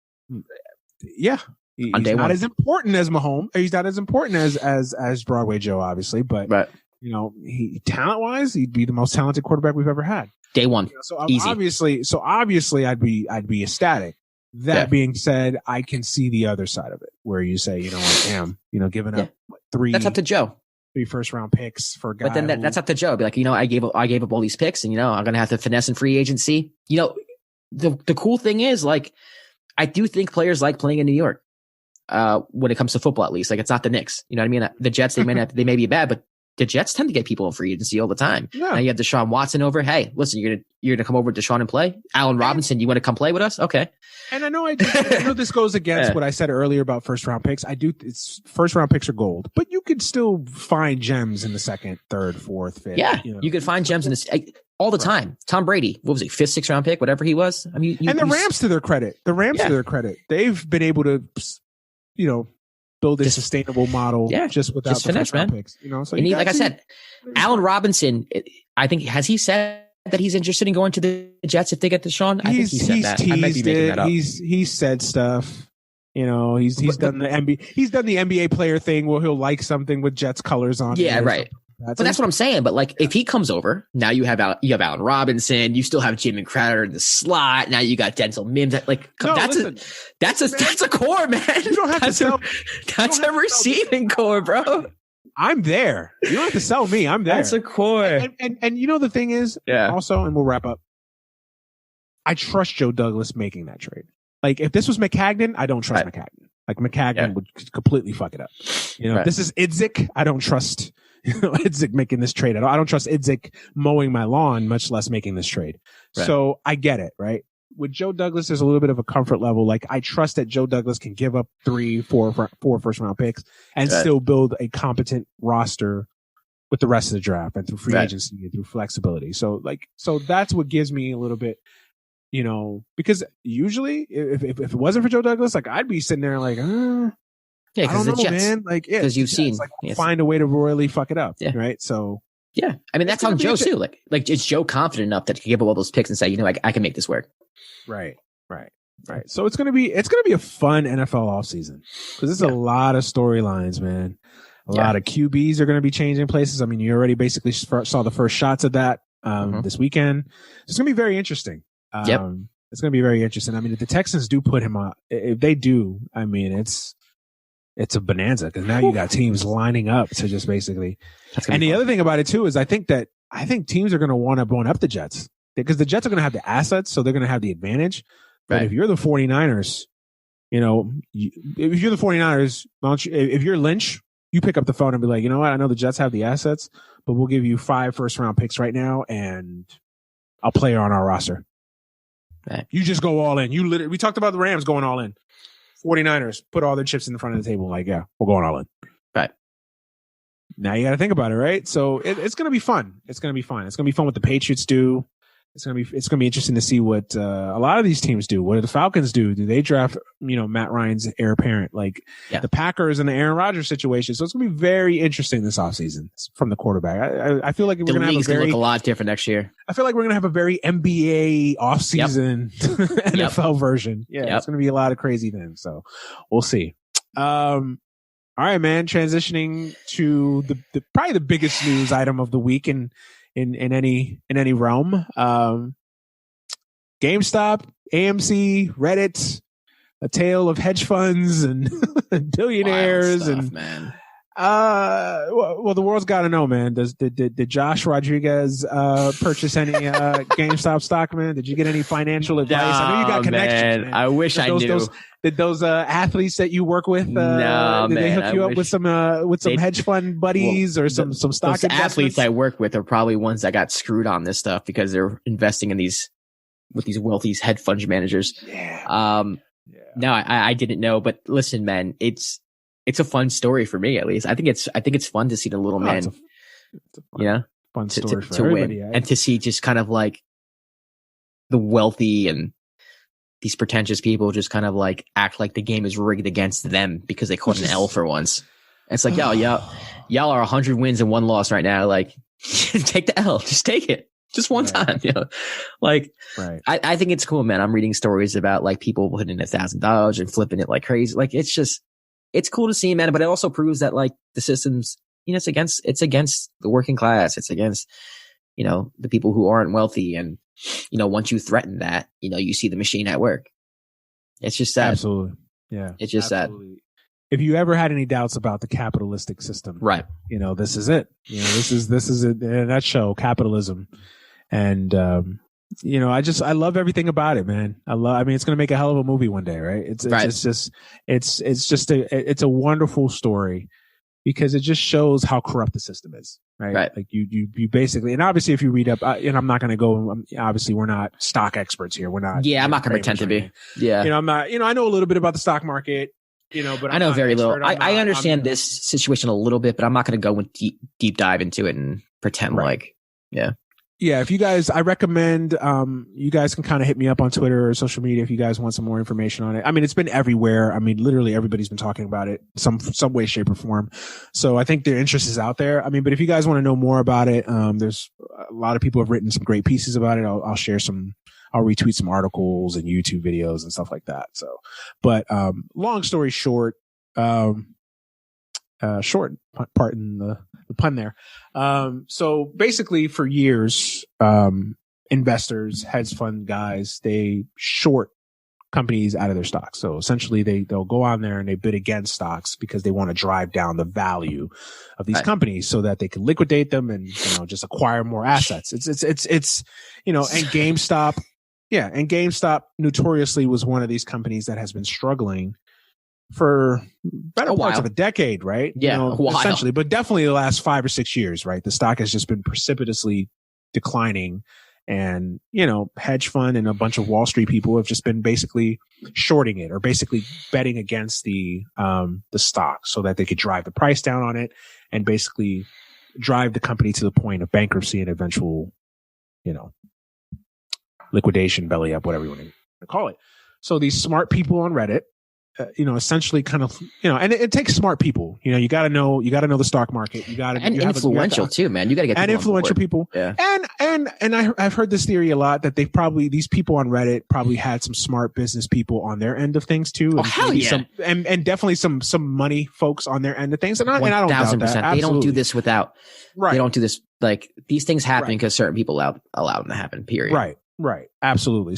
Yeah, he's not as important as Mahomes. He's not as important as Broadway Joe, obviously, but you know, talent wise, he'd be the most talented quarterback we've ever had. Day one. You know, easy. Obviously I'd be ecstatic. That being said, I can see the other side of it where you say, you know what, damn, you know, giving up 3. That's up to Joe. 3 first-round picks for a guy. But then that's up to Joe. Be like, you know, I gave up all these picks, and you know, I'm gonna have to finesse in free agency. You know, the cool thing is, like, I do think players like playing in New York. When it comes to football, at least, like it's not the Knicks. You know what I mean? The Jets, they may be bad, but the Jets tend to get people in free agency all the time. Yeah. Now you have Deshaun Watson over. Hey, listen, you're gonna come over to Deshaun and play. Allen Robinson, you want to come play with us? Okay. And I know this goes against what I said earlier about first round picks. First round picks are gold, but you could still find gems in the 2nd, 3rd, 4th, 5th. Yeah, you know? You could find gems in this all the time. Tom Brady, what was he, 5th, 6th round pick, whatever he was. I mean, the Rams to their credit, they've been able to, you know, build a sustainable model just without the first round picks. You know, so like I said, Allen Robinson, I think, has he said that he's interested in going to the Jets if they get Deshaun? I think he said that. I might be making that up. He's said stuff. You know, he's done the NBA player thing where he'll like something with Jets colors on. Yeah, right. That's what I'm saying. But like, if he comes over, now you have Allen Robinson. You still have Jimmy Crowder in the slot. Now you got Denzel Mims. That's a core, man. You don't have to sell. That's a receiving core, bro. I'm there. You don't have to sell me. I'm there. That's a core. And you know the thing is, also, and we'll wrap up. I trust Joe Douglas making that trade. Like if this was McCagnon, I don't trust McCagnon. Like McCagnon would completely fuck it up. You know, if this is Idzik, I don't trust Idzik making this trade at all. I don't trust Idzik mowing my lawn, much less making this trade. Right. So I get it, right? With Joe Douglas, there's a little bit of a comfort level. Like I trust that Joe Douglas can give up 4 first round picks and still build a competent roster with the rest of the draft and through free agency and through flexibility. So that's what gives me a little bit because usually if it wasn't for Joe Douglas, like I'd be sitting there like, yeah, I don't know, Jets, man. Like, yeah, because you've seen find a way to royally fuck it up, Yeah. right? So yeah, I mean that's on Joe too. Like is Joe confident enough that he can give up all those picks and say, I can make this work? Right. So it's gonna be a fun NFL offseason because there's a lot of storylines, man. A lot of QBs are going to be changing places. I mean, you already basically saw the first shots of that this weekend. It's going to be very interesting. It's going to be very interesting. I mean, if the Texans do put him on, if they do, I mean, it's a bonanza because now you got teams lining up to just basically. And the other thing about it too is I think teams are going to want to one up the Jets because the Jets are going to have the assets, so they're going to have the advantage. But if you're the 49ers, if you're the 49ers, if you're Lynch, you pick up the phone and be like, you know what? I know the Jets have the assets, but we'll give you 5 first-round picks right now, and I'll play her on our roster. Right. You just go all in. We talked about the Rams going all in. 49ers put all their chips in the front of the table. Like, yeah, we're going all in. Right. Now you got to think about it, right? So it's going to be fun. It's going to be fun. It's going to be fun what the Patriots do. It's going to be interesting to see what a lot of these teams do. What do the Falcons do? Do they draft, Matt Ryan's heir apparent, like the Packers and the Aaron Rodgers situation? So it's going to be very interesting this offseason from the quarterback. I feel like we're going to have look a lot different next year. I feel like we're going to have a very NBA offseason NFL version. Yeah, it's going to be a lot of crazy things. So we'll see. All right, man. Transitioning to the probably the biggest news item of the week in any realm. GameStop, AMC, Reddit, a tale of hedge funds and billionaires man. Well, the world's got to know, man. Did Josh Rodriguez purchase any GameStop stock, man? Did you get any financial advice? I know you got connections, man. I wish I knew. Did those athletes that you work with? Did they hook you up with some hedge fund buddies or some stock? Those athletes I work with are probably ones that got screwed on this stuff because they're investing in these wealthy hedge fund managers. Yeah. No, I didn't know, but listen, man, it's a fun story for me, at least. I think it's fun to see the little man, fun story for to everybody, win and to see just kind of like the wealthy and these pretentious people just kind of like act like the game is rigged against them because they caught an L for once. And it's like, y'all are 100 wins and 1 loss right now. Like, take the L, just take it. Just one time, like, I think it's cool, man. I'm reading stories about like people putting in $1,000 and flipping it like crazy. Like, it's cool to see, man. But it also proves that like the system's, it's against the working class. It's against, the people who aren't wealthy. And, once you threaten that, you see the machine at work. It's just sad. Absolutely. Yeah. It's just sad. If you ever had any doubts about the capitalistic system, right? This is it. This is it in a nutshell, capitalism. And, I love everything about it, man. It's going to make a hell of a movie one day, right? It's a wonderful story because it just shows how corrupt the system is, right? Like you basically, and obviously if you read up, and I'm not going to go, obviously we're not stock experts here. We're not. Yeah. I'm not going to pretend to be. Yeah. I'm not, I know a little bit about the stock market, but I know very little. I understand this situation a little bit, but I'm not going to go with deep dive into it and pretend Yeah, if you guys, I recommend you guys can kind of hit me up on Twitter or social media if you guys want some more information on it. I mean, it's been everywhere. I mean, literally everybody's been talking about it some way, shape, or form. So I think their interest is out there. I mean, but if you guys want to know more about it, there's a lot of people have written some great pieces about it. I'll share some. I'll retweet some articles and YouTube videos and stuff like that. So, but long story short, short part in the pun there. So basically for years, investors, hedge fund guys, they short companies out of their stocks. So essentially they'll go on there and they bid against stocks because they want to drive down the value of these companies so that they can liquidate them and, just acquire more assets. It's and GameStop. Yeah. And GameStop notoriously was one of these companies that has been struggling for better parts of a decade, right? Yeah, essentially, but definitely the last 5 or 6 years, right? The stock has just been precipitously declining, and hedge fund and a bunch of Wall Street people have just been basically shorting it or basically betting against the stock so that they could drive the price down on it and basically drive the company to the point of bankruptcy and eventual, liquidation, belly up, whatever you want to call it. So these smart people on Reddit, essentially kind of, and it takes smart people. You got to know the stock market. And influential too, man. You got to get people influential people. Yeah. And I've heard this theory a lot that these people on Reddit probably had some smart business people on their end of things too. Oh, hell yeah. And definitely some money folks on their end of things. And I don't doubt that. 1000%. They don't do this without, right. They don't do this. Like these things happen because certain people allow them to happen, period. Right. Absolutely.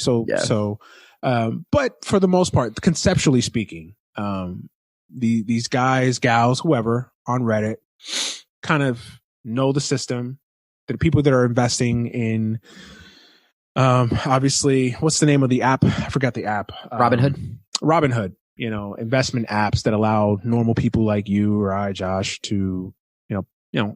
But for the most part, conceptually speaking, these guys, gals, whoever on Reddit kind of know the system. The people that are investing in, obviously, what's the name of the app? I forgot the app. Robinhood, investment apps that allow normal people like you or I, Josh, to,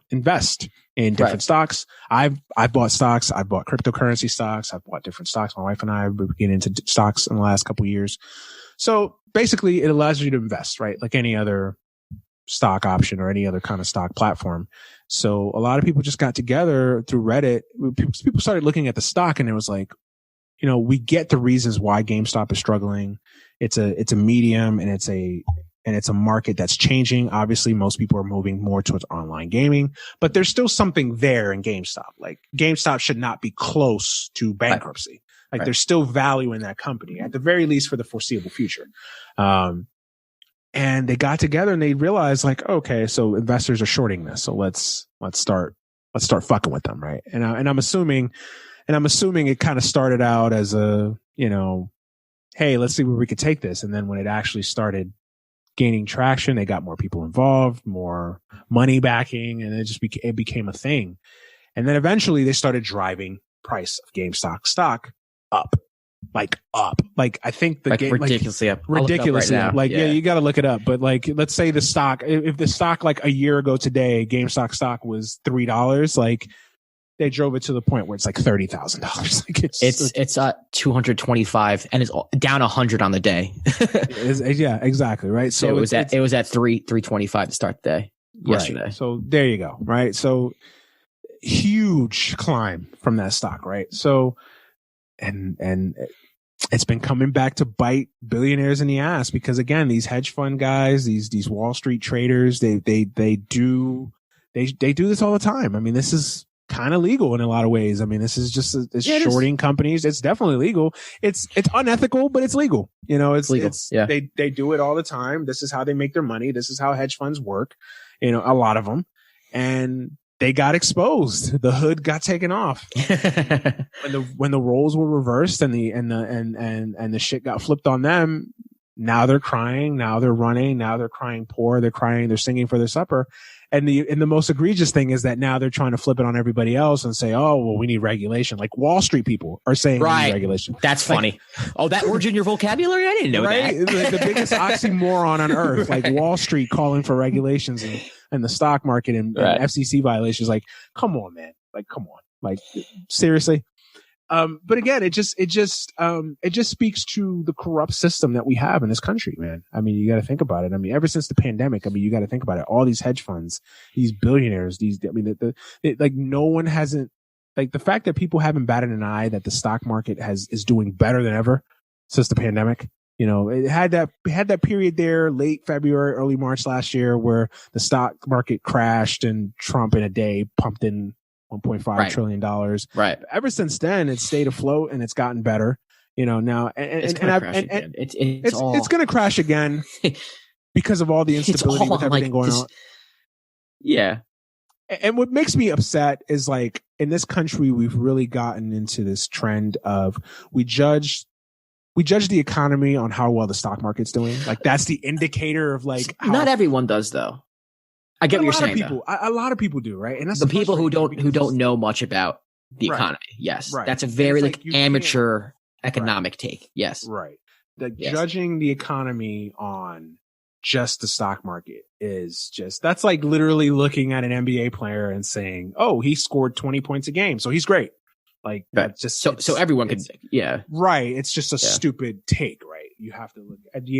invest in different stocks. I've bought stocks. I've bought cryptocurrency stocks. I've bought different stocks. My wife and I have been getting into stocks in the last couple of years. So basically it allows you to invest, right? Like any other stock option or any other kind of stock platform. So a lot of people just got together through Reddit. People started looking at the stock and it was like, we get the reasons why GameStop is struggling. It's a medium and it's a market that's changing. Obviously, most people are moving more towards online gaming, but there's still something there in GameStop. Like GameStop should not be close to bankruptcy. Like there's still value in that company, at the very least for the foreseeable future. And they got together and they realized like, okay, so investors are shorting this. So let's start fucking with them. Right. And I'm assuming it kind of started out as a, hey, let's see where we could take this. And then when it actually started gaining traction, they got more people involved, more money backing, and it became a thing. And then eventually they started driving price of GameStop stock up. Like I think ridiculously up. Ridiculously up. Right you got to look it up. But like, let's say the stock, if the stock like a year ago today, GameStop stock was $3, like they drove it to the point where it's like $30,000. Like it's 225 and it's down 100 on the day. Yeah, exactly. Right. So it was at 325 to start the day yesterday. Right. So there you go. Right. So huge climb from that stock. Right. So, and it's been coming back to bite billionaires in the ass because again, these hedge fund guys, these Wall Street traders, they do this all the time. I mean, this is kind of legal in a lot of ways. I mean, this is just shorting companies. It's definitely legal. It's unethical, but it's legal. It's legal. They do it all the time. This is how they make their money. This is how hedge funds work. A lot of them, and they got exposed. The hood got taken off when the roles were reversed and the shit got flipped on them. Now they're crying. Now they're running. Now they're crying poor. They're crying. They're singing for their supper. And the most egregious thing is that now they're trying to flip it on everybody else and say, oh, well, we need regulation. Like Wall Street people are saying we need regulation. That's funny. Oh, that word's in your vocabulary? I didn't know that. The biggest oxymoron on earth, like Wall Street calling for regulations and the stock market and FCC violations. Like, come on, man. Like, come on. Like, seriously. But again, it just speaks to the corrupt system that we have in this country, man. I mean, you got to think about it. I mean, ever since the pandemic, I mean, you got to think about it. All these hedge funds, these billionaires, no one hasn't, like the fact that people haven't batted an eye that the stock market is doing better than ever since the pandemic. It had that period there, late February, early March last year where the stock market crashed and Trump in a day pumped in $1.5 trillion. Right. Ever since then, it's stayed afloat and it's gotten better. Now, it's going to crash again because of all the instability with everything going on. Yeah. And what makes me upset is like in this country, we've really gotten into this trend of we judge the economy on how well the stock market's doing. Like that's the indicator of like not everyone does though. I get what you're saying. A lot of people do, right? And that's the people who don't know much about the economy. Yes, that's a very like amateur economic take. Yes, right. Judging the economy on just the stock market is that's like literally looking at an NBA player and saying, "Oh, he scored 20 points a game, so he's great." Like that's just so everyone can, right. It's just a stupid take, right? You have to look at the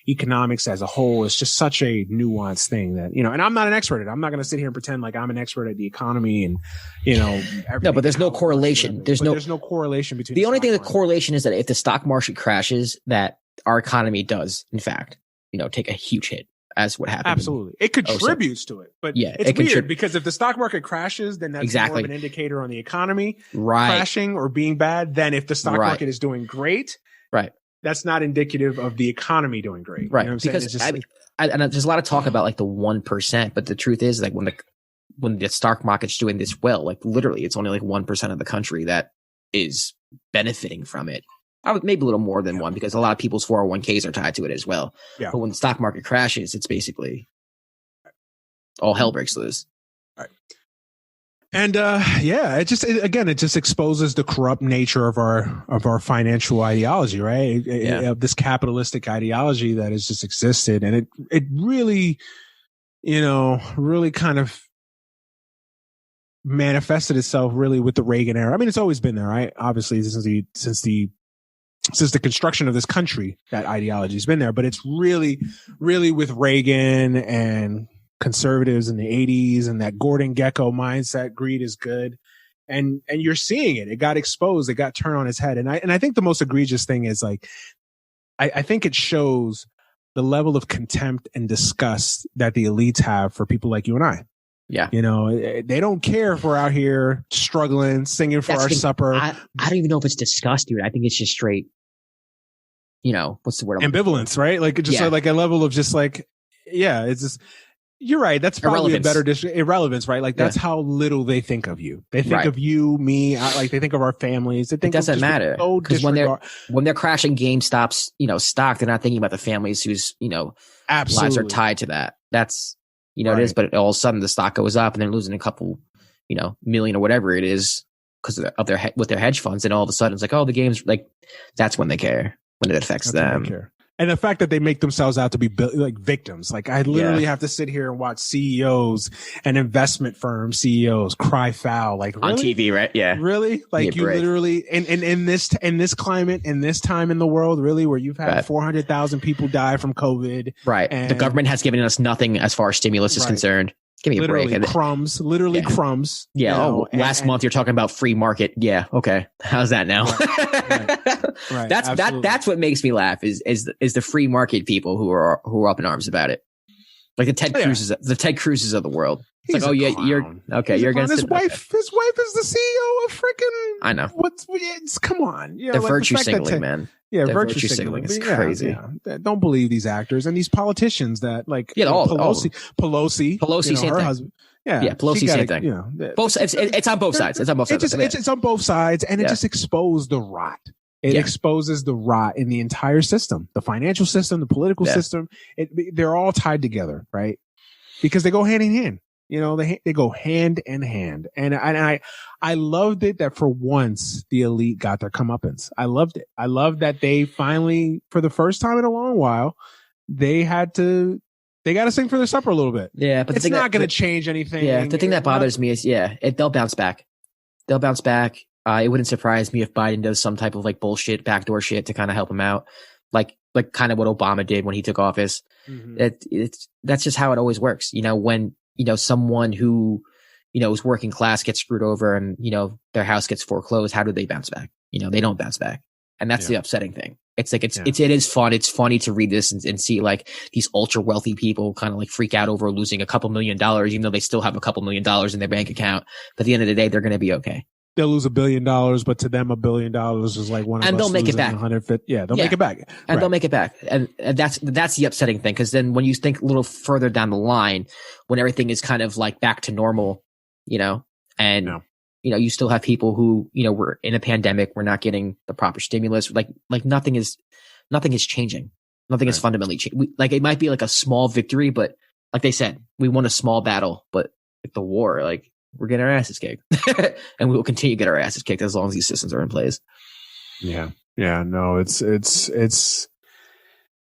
economics as a whole. It's just such a nuanced thing that, you know, and I'm not an expert at it. I'm not going to sit here and pretend like I'm an expert at the economy and, you know, no, but there's no correlation. There's no correlation between the only thing the correlation is that if the stock market crashes, that our economy does, in fact, you know, take a huge hit. As what happened. Absolutely. It contributes to it. But yeah, it's weird because if the stock market crashes, then that's more of an indicator on the economy crashing or being bad than if the stock market is doing great. Right. That's not indicative of the economy doing great. Right. You know because and there's a lot of talk about like the 1%, but the truth is like when the stock market's doing this well, like literally it's only like 1% of the country that is benefiting from it. Maybe a little more than one because a lot of people's 401ks are tied to it as well. Yeah. But when the stock market crashes, it's basically all hell breaks loose. All right. And it just exposes the corrupt nature of our financial ideology, right? Of this capitalistic ideology that has just existed, and it really, you know, really kind of manifested itself really with the Reagan era. I mean, it's always been there, right? Obviously, since the construction of this country, that ideology has been there, but it's really, really with Reagan and conservatives in the 80s and that Gordon Gekko mindset, greed is good. And you're seeing it. It got exposed. It got turned on its head. And I think the most egregious thing is like, I think it shows the level of contempt and disgust that the elites have for people like you and I. Yeah. You know, they don't care if we're out here struggling, singing for our supper. I don't even know if it's disgust, dude. I think it's just straight, you know, what's the word? Ambivalence, right? Like just like a level of just like, it's just, you're right. That's probably a better irrelevance, right? Like that's how little they think of you. They think of you, me, like they think of our families. They think it doesn't matter because when they're crashing GameStop's, you know, stock, they're not thinking about the families whose, you know, lives are tied to that. That's, you know, it is, but all of a sudden the stock goes up and they're losing a couple, you know, million or whatever it is because of their hedge funds. And all of a sudden it's like, oh, the game's like, that's when they care, when it affects them. And the fact that they make themselves out to be like victims. Like I literally have to sit here and watch CEOs and investment firm CEOs cry foul. Like really? On TV, right? Yeah. Really? Like you literally, in this climate, in this time in the world, really, where you've had 400,000 people die from COVID. Right. The government has given us nothing as far as stimulus is concerned. Give me a break. Crumbs. Crumbs. Yeah. You know, last month you're talking about free market. Yeah. Okay. How's that now? Right. That's what makes me laugh is the free market people who are up in arms about it. Like the Ted Cruzes of the world. It's He's like, you're okay. You're against his wife. His wife is the CEO of freaking. I know. Come on. You know, the virtue signaling, man. Yeah, virtue signaling is crazy. Yeah. Don't believe these actors and these politicians that like Pelosi, you know, her husband. Yeah, Pelosi, same thing. You know, both. It's on both sides. It's on both sides. It's on both sides, and it just exposed the rot. It exposes the rot in the entire system, the financial system, the political system. They're all tied together, right? Because they go hand in hand. You know, they go hand in hand. And I loved it that for once the elite got their comeuppance. I loved it. I loved that they finally, for the first time in a long while, they got to sing for their supper a little bit. Yeah, but it's not going to change anything. Yeah, the thing that bothers me is, they'll bounce back. They'll bounce back. It wouldn't surprise me if Biden does some type of like bullshit, backdoor shit to kind of help him out. Like kind of what Obama did when he took office. Mm-hmm. That's just how it always works. You know, when, you know, someone who, you know, is working class gets screwed over and, you know, their house gets foreclosed, how do they bounce back? You know, they don't bounce back. And that's the upsetting thing. It's like, it is fun. It's funny to read this and see like these ultra wealthy people kind of like freak out over losing a couple $1 million, even though they still have a couple $1 million in their bank account. But at the end of the day, they're going to be okay. They'll lose $1 billion, but to them, $1 billion is like one of us. And they'll make it back. 150. Yeah, they'll make it back. And they'll make it back. And that's the upsetting thing. Cause then when you think a little further down the line, when everything is kind of like back to normal, you know, and, you know, you still have people who, you know, we're in a pandemic. We're not getting the proper stimulus. Like nothing is changing. Nothing is fundamentally changing. Like it might be like a small victory, but like they said, we won a small battle, but like the war, like, we're getting our asses kicked and we will continue to get our asses kicked as long as these systems are in place. Yeah. No, it's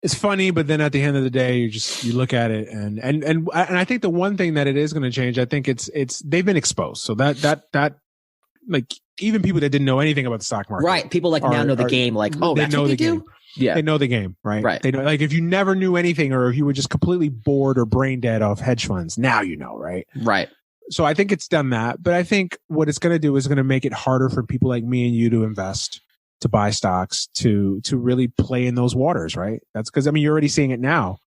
funny, but then at the end of the day, you look at it and I think the one thing that it is going to change, I think it's they've been exposed. So that like even people that didn't know anything about the stock market. Right. People like now know the game. Like, oh, that's what they do? They know the game, right? Right. They know, like, if you never knew anything, or if you were just completely bored or brain dead off hedge funds, now you know, right? Right. So I think it's done that, but I think what it's going to do is going to make it harder for people like me and you to invest, to buy stocks, to really play in those waters, right? That's because, I mean, you're already seeing it now.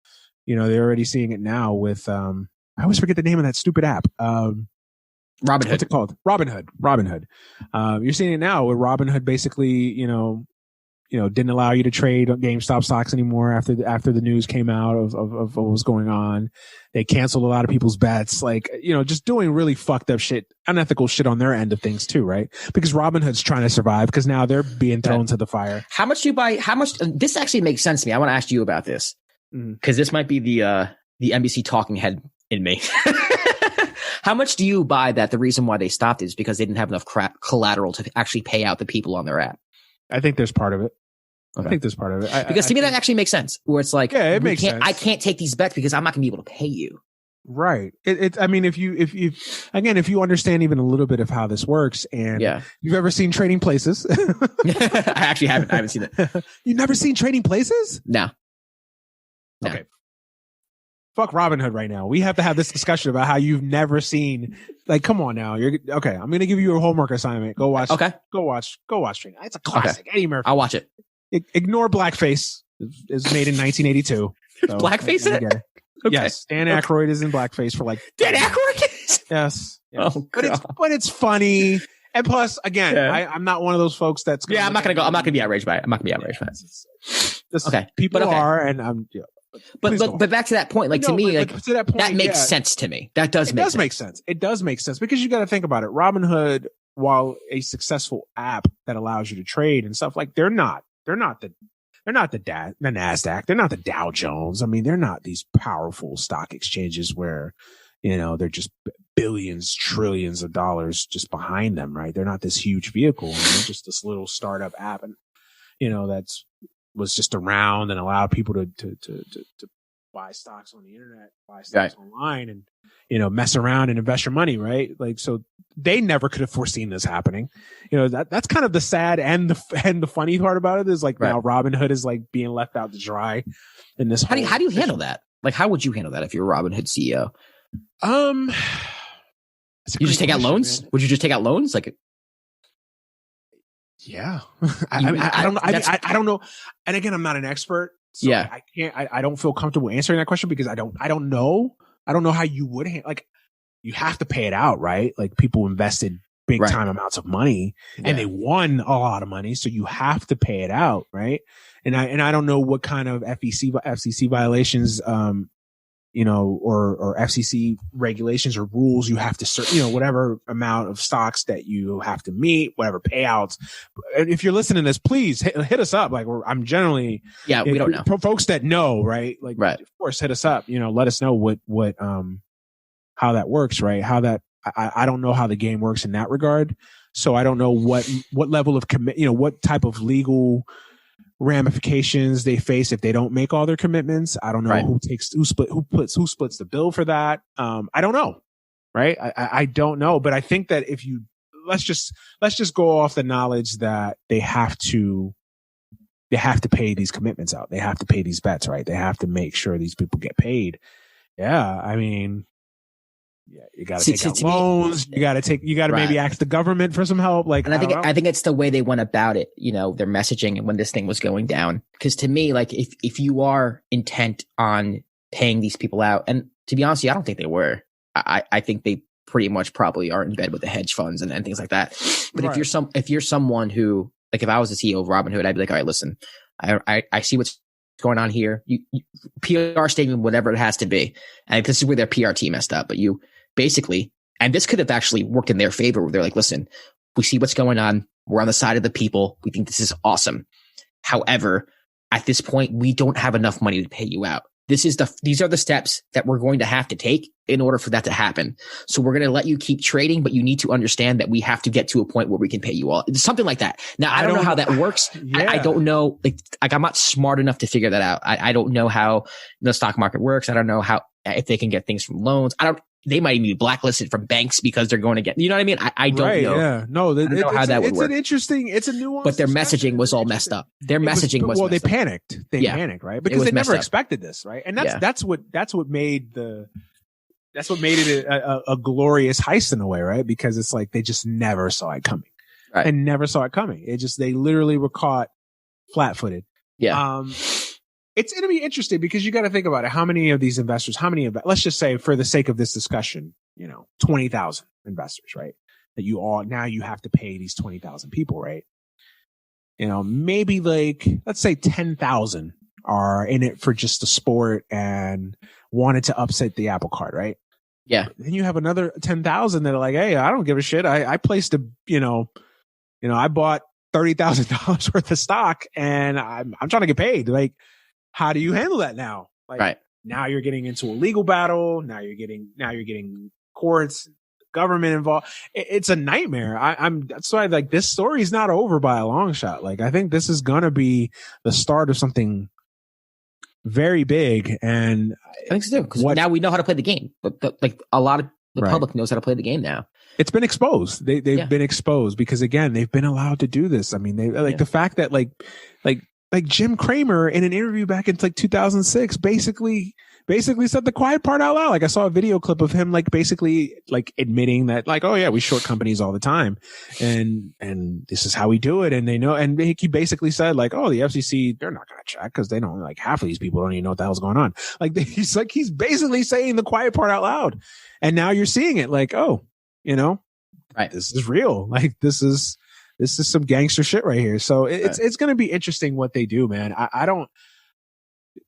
You know, they're already seeing it now with, I always forget the name of that stupid app. Robinhood. What's it called? Robinhood. You're seeing it now where Robinhood basically, you know, didn't allow you to trade on GameStop stocks anymore after the news came out of what was going on. They canceled a lot of people's bets, like, you know, just doing really fucked up shit, unethical shit on their end of things too, right? Because Robinhood's trying to survive because now they're being thrown to the fire. How much do you buy? This actually makes sense to me. I want to ask you about this because this might be the NBC talking head in me. How much do you buy that the reason why they stopped is because they didn't have enough collateral to actually pay out the people on their app? I think there's part of it. Okay. I think there's part of it. Because to me, that actually makes sense. Where it's like, yeah, it makes sense. I can't take these bets because I'm not going to be able to pay you. Right. I mean, if you understand even a little bit of how this works, and you've ever seen Trading Places. I actually haven't. I haven't seen it. You've never seen Trading Places? No. Okay. Fuck Robinhood right now. We have to have this discussion about how you've never seen, like, come on now. You're okay. I'm going to give you a homework assignment. Go watch. Okay. Go watch Trading. It's a classic. Okay. Eddie Murphy. I'll watch it. Ignore Blackface. It's made in 1982. So Blackface in it? Okay. Yes. Dan Aykroyd is in Blackface for like. Dan Aykroyd? Yes. Oh, God. But it's funny. And plus, again, I'm not one of those folks that's. I'm not going to be outraged by it. Okay. People are, and I'm. Yeah. But back to that point, like, to me, like, to that, point, that makes sense to me. That does make sense. It does make sense because you got to think about it. Robinhood, while a successful app that allows you to trade and stuff, like, they're not the NASDAQ. They're not the Dow Jones. I mean, they're not these powerful stock exchanges where, you know, they're just billions, trillions of dollars just behind them, right? They're not this huge vehicle. They're just this little startup app, and, you know, was just around and allowed people to buy stocks on the internet, buy stocks online, and, you know, mess around and invest your money, right? Like, so they never could have foreseen this happening. You know, that's kind of the sad and the funny part about it is, like, now Robinhood is, like, being left out to dry in this. How do you handle that? Like, how would you handle that if you're a Robinhood CEO? You just take out loans? Man. Would you just take out loans? Like, yeah, I don't know. And again, I'm not an expert. So I don't feel comfortable answering that question because I don't know. I don't know how you would like, you have to pay it out, right? Like, people invested big time amounts of money and they won a lot of money. So you have to pay it out. Right. And I don't know what kind of FCC violations, you know, or FCC regulations or rules you have to, you know, whatever amount of stocks that you have to meet, whatever payouts. If you're listening to this, please hit us up. Like, I'm generally, we don't know. Folks that know, right? Like, of course, hit us up. You know, let us know what how that works, right? How that I don't know how the game works in that regard, so I don't know what level of commit, you know, what type of legal ramifications they face if they don't make all their commitments. I don't know who splits the bill for that. I don't know. Right. I don't know, but I think that if you, let's just go off the knowledge that they have to pay these commitments out. They have to pay these bets, right? They have to make sure these people get paid. Yeah. I mean, you got to take out loans. You got to maybe ask the government for some help. Like, and I think it's the way they went about it, you know, their messaging when this thing was going down. Because to me, like, if you are intent on paying these people out, and to be honest, I don't think they were. I think they pretty much probably are in bed with the hedge funds and things like that. But if you're someone who, like, if I was the CEO of Robinhood, I'd be like, all right, listen, I see what's going on here. You PR statement, whatever it has to be. And this is where their PR team messed up. But you basically, and this could have actually worked in their favor, where they're like, listen, we see what's going on. We're on the side of the people. We think this is awesome. However, at this point, we don't have enough money to pay you out. These are the steps that we're going to have to take in order for that to happen. So we're going to let you keep trading, but you need to understand that we have to get to a point where we can pay you all. It's something like that. Now, I don't know how that works. Yeah. I don't know. Like, I'm not smart enough to figure that out. I don't know how the stock market works. I don't know if they can get things from loans. they might even be blacklisted from banks because they're going to get, you know what I mean? I don't know. Yeah. No, I don't know how that would work. It's a nuance. But their messaging was all messed up. Their messaging was well, they panicked. They panicked, right? Because they never expected this, right? And that's what made it a glorious heist in a way, right? Because it's like they just never saw it coming. Right. And never saw it coming. They literally were caught flat-footed. Yeah. It's going to be interesting because you got to think about it. How many of these investors, let's just say for the sake of this discussion, 20,000 investors, right? That you have to pay these 20,000 people, right? Maybe let's say 10,000 are in it for just the sport and wanted to upset the apple cart, right? Yeah. Then you have another 10,000 that are like, hey, I don't give a shit. I placed I bought $30,000 worth of stock and I'm trying to get paid. Like, how do you handle that now? Like, right. Now you're getting into a legal battle. Now you're getting courts, government involved. It's a nightmare. That's why this story is not over by a long shot. Like, I think this is going to be the start of something very big. And I think so too. Because now we know how to play the game, but a lot of the public knows how to play the game now. It's been exposed. They've been exposed because again, they've been allowed to do this. I mean, the fact that like Jim Cramer in an interview back in 2006 basically said the quiet part out loud. Like I saw a video clip of him basically admitting that oh yeah, we short companies all the time and this is how we do it. And they know, and he basically said oh, the FCC, they're not going to check because they don't, half of these people don't even know what the hell's going on. He's basically saying the quiet part out loud. And now you're seeing it right. This is real. This is some gangster shit right here. So it's going to be interesting what they do, man.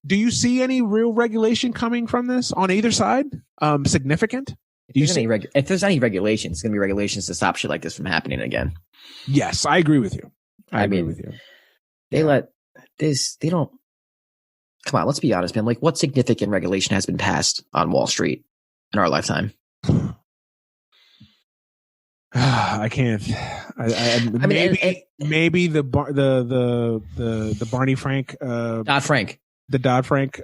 Do you see any real regulation coming from this on either side? Significant? If there's any regulation, it's going to be regulations to stop shit like this from happening again. Yes, I agree with you. I agree with you. They don't. Come on, let's be honest, man. What significant regulation has been passed on Wall Street in our lifetime? I can't. Maybe the Barney Frank, Dodd-Frank. The Dodd-Frank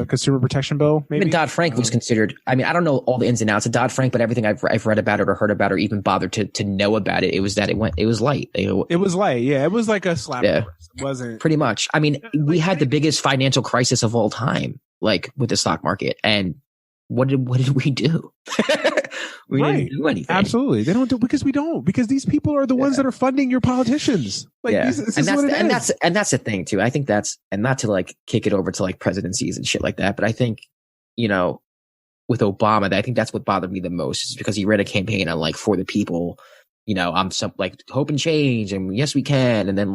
Consumer Protection Bill. Maybe Dodd-Frank was considered. I mean, I don't know all the ins and outs of Dodd-Frank, but everything I've read about it or heard about it or even bothered to know about it, it was that it was light. It was light. Yeah, it was like a slap. Yeah, it wasn't pretty much. I mean, we had the biggest financial crisis of all time, with the stock market, and what did we do? We didn't do anything. Absolutely. They don't do because these people are the ones that are funding your politicians. This is what it is. And that's the thing too. I think that's, and not to kick it over to presidencies and shit like that, but I think, with Obama, I think that's what bothered me the most is because he ran a campaign on for the people, I'm some hope and change and yes, we can. And then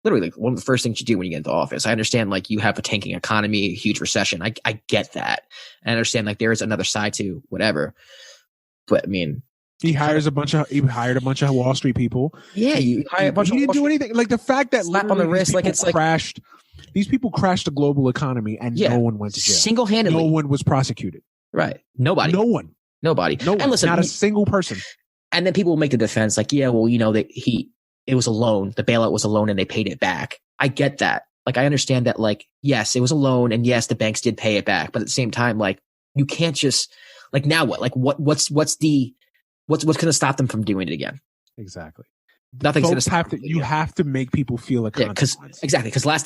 literally one of the first things you do when you get into office. I understand you have a tanking economy, a huge recession. I get that. I understand there is another side to whatever. But I mean, he hired a bunch of Wall Street people. Yeah, you hired a bunch. He didn't do anything. The fact that slap on the wrist, crashed. These people crashed the global economy, and no one went to jail. Single-handedly, no one was prosecuted. Right? Nobody. No one. And listen, not a single person. And then people will make the defense, it was a loan. The bailout was a loan, and they paid it back. I get that. I understand that. Yes, it was a loan, and yes, the banks did pay it back. But at the same time, you can't just. Now what? What's going to stop them from doing it again? Exactly. Nothing's going to stop them. You have to make people feel a consequence. Exactly. Because last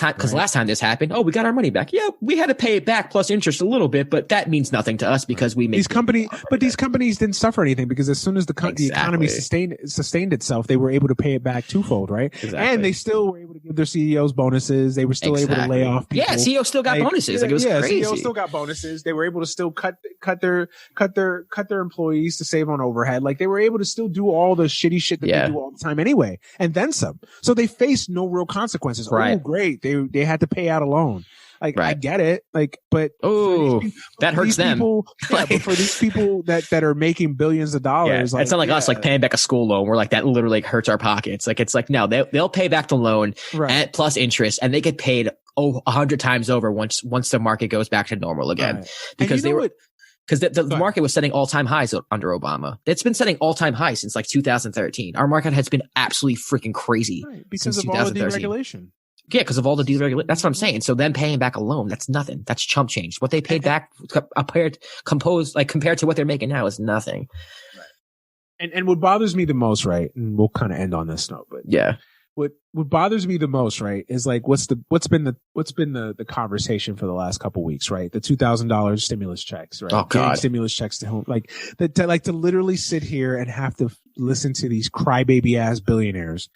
time this happened, we got our money back. Yeah, we had to pay it back plus interest a little bit, but that means nothing to us because we made these companies didn't suffer anything because as soon as the economy sustained itself, they were able to pay it back twofold, right? Exactly. And they still were able to give their CEOs bonuses. They were still able to lay off people. Yeah, CEOs still got bonuses. It was crazy. CEOs still got bonuses. They were able to still cut their employees to save on overhead. They were able to still do all the shitty shit that they do all the time anyway, and then some. So they faced no real consequences. Right. Oh, great. They had to pay out a loan. I get it. But that hurts them. But for these people that are making billions of dollars, it's not us paying back a school loan. We're that literally hurts our pockets. No, they'll pay back the loan at plus interest, and they get paid 100 times over once the market goes back to normal again, because the market was setting all-time highs under Obama. It's been setting all-time highs since 2013. Our market has been absolutely freaking crazy because of all the deregulation. Yeah, because of all the deregulation. That's what I'm saying. So them paying back a loan, that's nothing. That's chump change. What they paid back compared to what they're making now is nothing. And what bothers me the most, right? And we'll kind of end on this note, but yeah, what bothers me the most, right, is like what's been the conversation for the last couple weeks, right? The $2,000 stimulus checks, right? Oh God, getting stimulus checks to home, like to literally sit here and have to listen to these crybaby ass billionaires,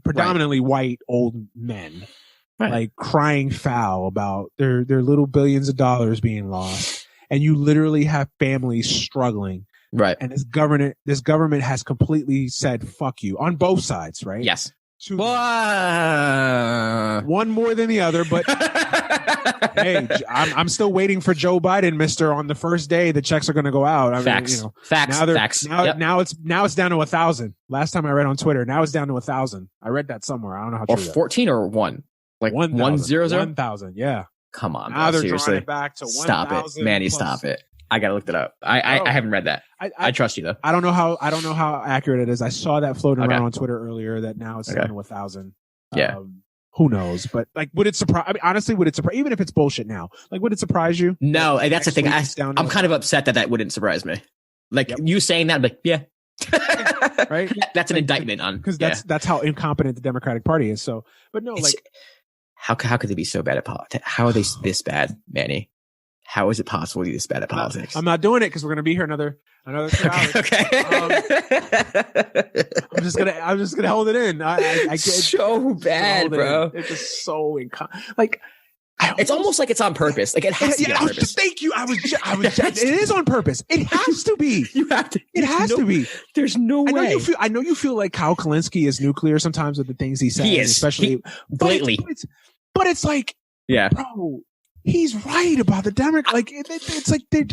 predominantly white old men, like crying foul about their little billions of dollars being lost, and you literally have families struggling. Right. And this government has completely said, fuck you on both sides, right? Yes. One more than the other, but hey, I'm still waiting for Joe Biden, mister, on the first day the checks are going to go out. Facts. Facts. Now it's down to 1,000. Last time I read on Twitter, now it's down to 1,000. I read that somewhere. I don't know how true that is. 14 or 1? Like 1,000? 1,000, yeah. Come on, now bro, they're drawing it back to 1,000. Stop it, Manny. Plus. Stop it. I gotta look that up. I haven't read that. I trust you though. I don't know how accurate it is. I saw that floating around on Twitter earlier that now it's down to 1,000. Yeah. Who knows? But like, would it surprise? I mean, honestly, would it surprise? Even if it's bullshit now, like, would it surprise you? No, that's the thing. I'm kind of upset that wouldn't surprise me. Like you saying that, like, yeah, right. That's an indictment on because that's how incompetent the Democratic Party is. So, but no, like, how could they be so bad at politics? How are they this bad, Manny? How is it possible to be this bad at politics? I'm not doing it because we're going to be here another 2 hours. Okay. I'm just gonna hold it in. I get so bad, bro. It's just so it's almost like it's on purpose. Like it has to be on purpose. Thank you. I was. It is on purpose. It has to be. You have to. It has to be. There's no way. I know you feel like Kyle Kalinske is nuclear sometimes with the things he says, especially blatantly. But it's like, yeah, bro. He's right about the Democrat. Like it's like it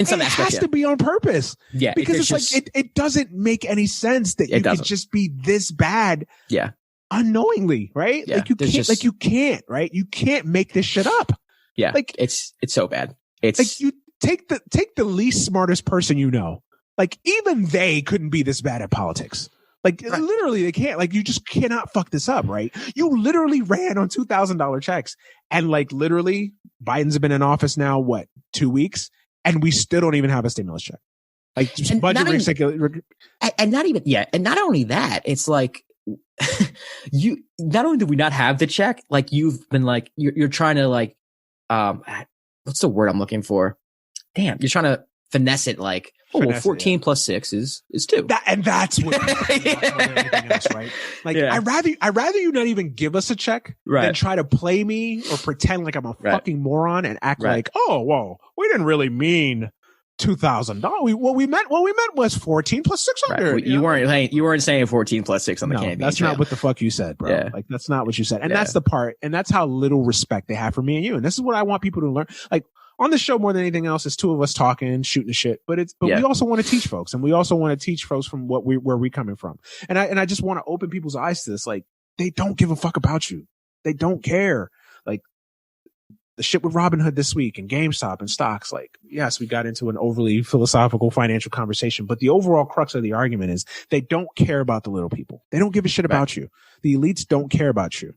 has to be on purpose. Yeah, because it's like it doesn't make any sense that you could just be this bad. Yeah, unknowingly, right? Yeah, like you can't, right? You can't make this shit up. Yeah, like it's so bad. It's like you take the least smartest person you know. Like even they couldn't be this bad at politics. Like literally they can't. Like you just cannot fuck this up, right? You literally ran on $2,000 checks, and like literally Biden's been in office now 2 weeks, and we still don't even have a stimulus check. Like just budget and not even and not only that, it's like you not only do we not have the check, like you've been like you're trying to like what's the word I'm looking for? Damn, you're trying to finesse it like. Oh, well, 14 plus 6 is 2. That's what anything else, right? Like I'd rather you not even give us a check than try to play me or pretend like I'm a fucking moron and act like, oh, whoa, we didn't really mean $2,000. What we meant was 14 plus 600. Right. You weren't saying 14 plus 6 on the campaign. That's not what the fuck you said, bro. Yeah. Like that's not what you said. And that's the part, and that's how little respect they have for me and you. And this is what I want people to learn. Like on the show more than anything else, it's two of us talking, shooting the shit. But we also want to teach folks, and we also want to teach folks from where we're coming from. And I just want to open people's eyes to this. Like they don't give a fuck about you. They don't care. Like the shit with Robinhood this week and GameStop and stocks. Like yes, we got into an overly philosophical financial conversation, but the overall crux of the argument is they don't care about the little people. They don't give a shit about you. The elites don't care about you.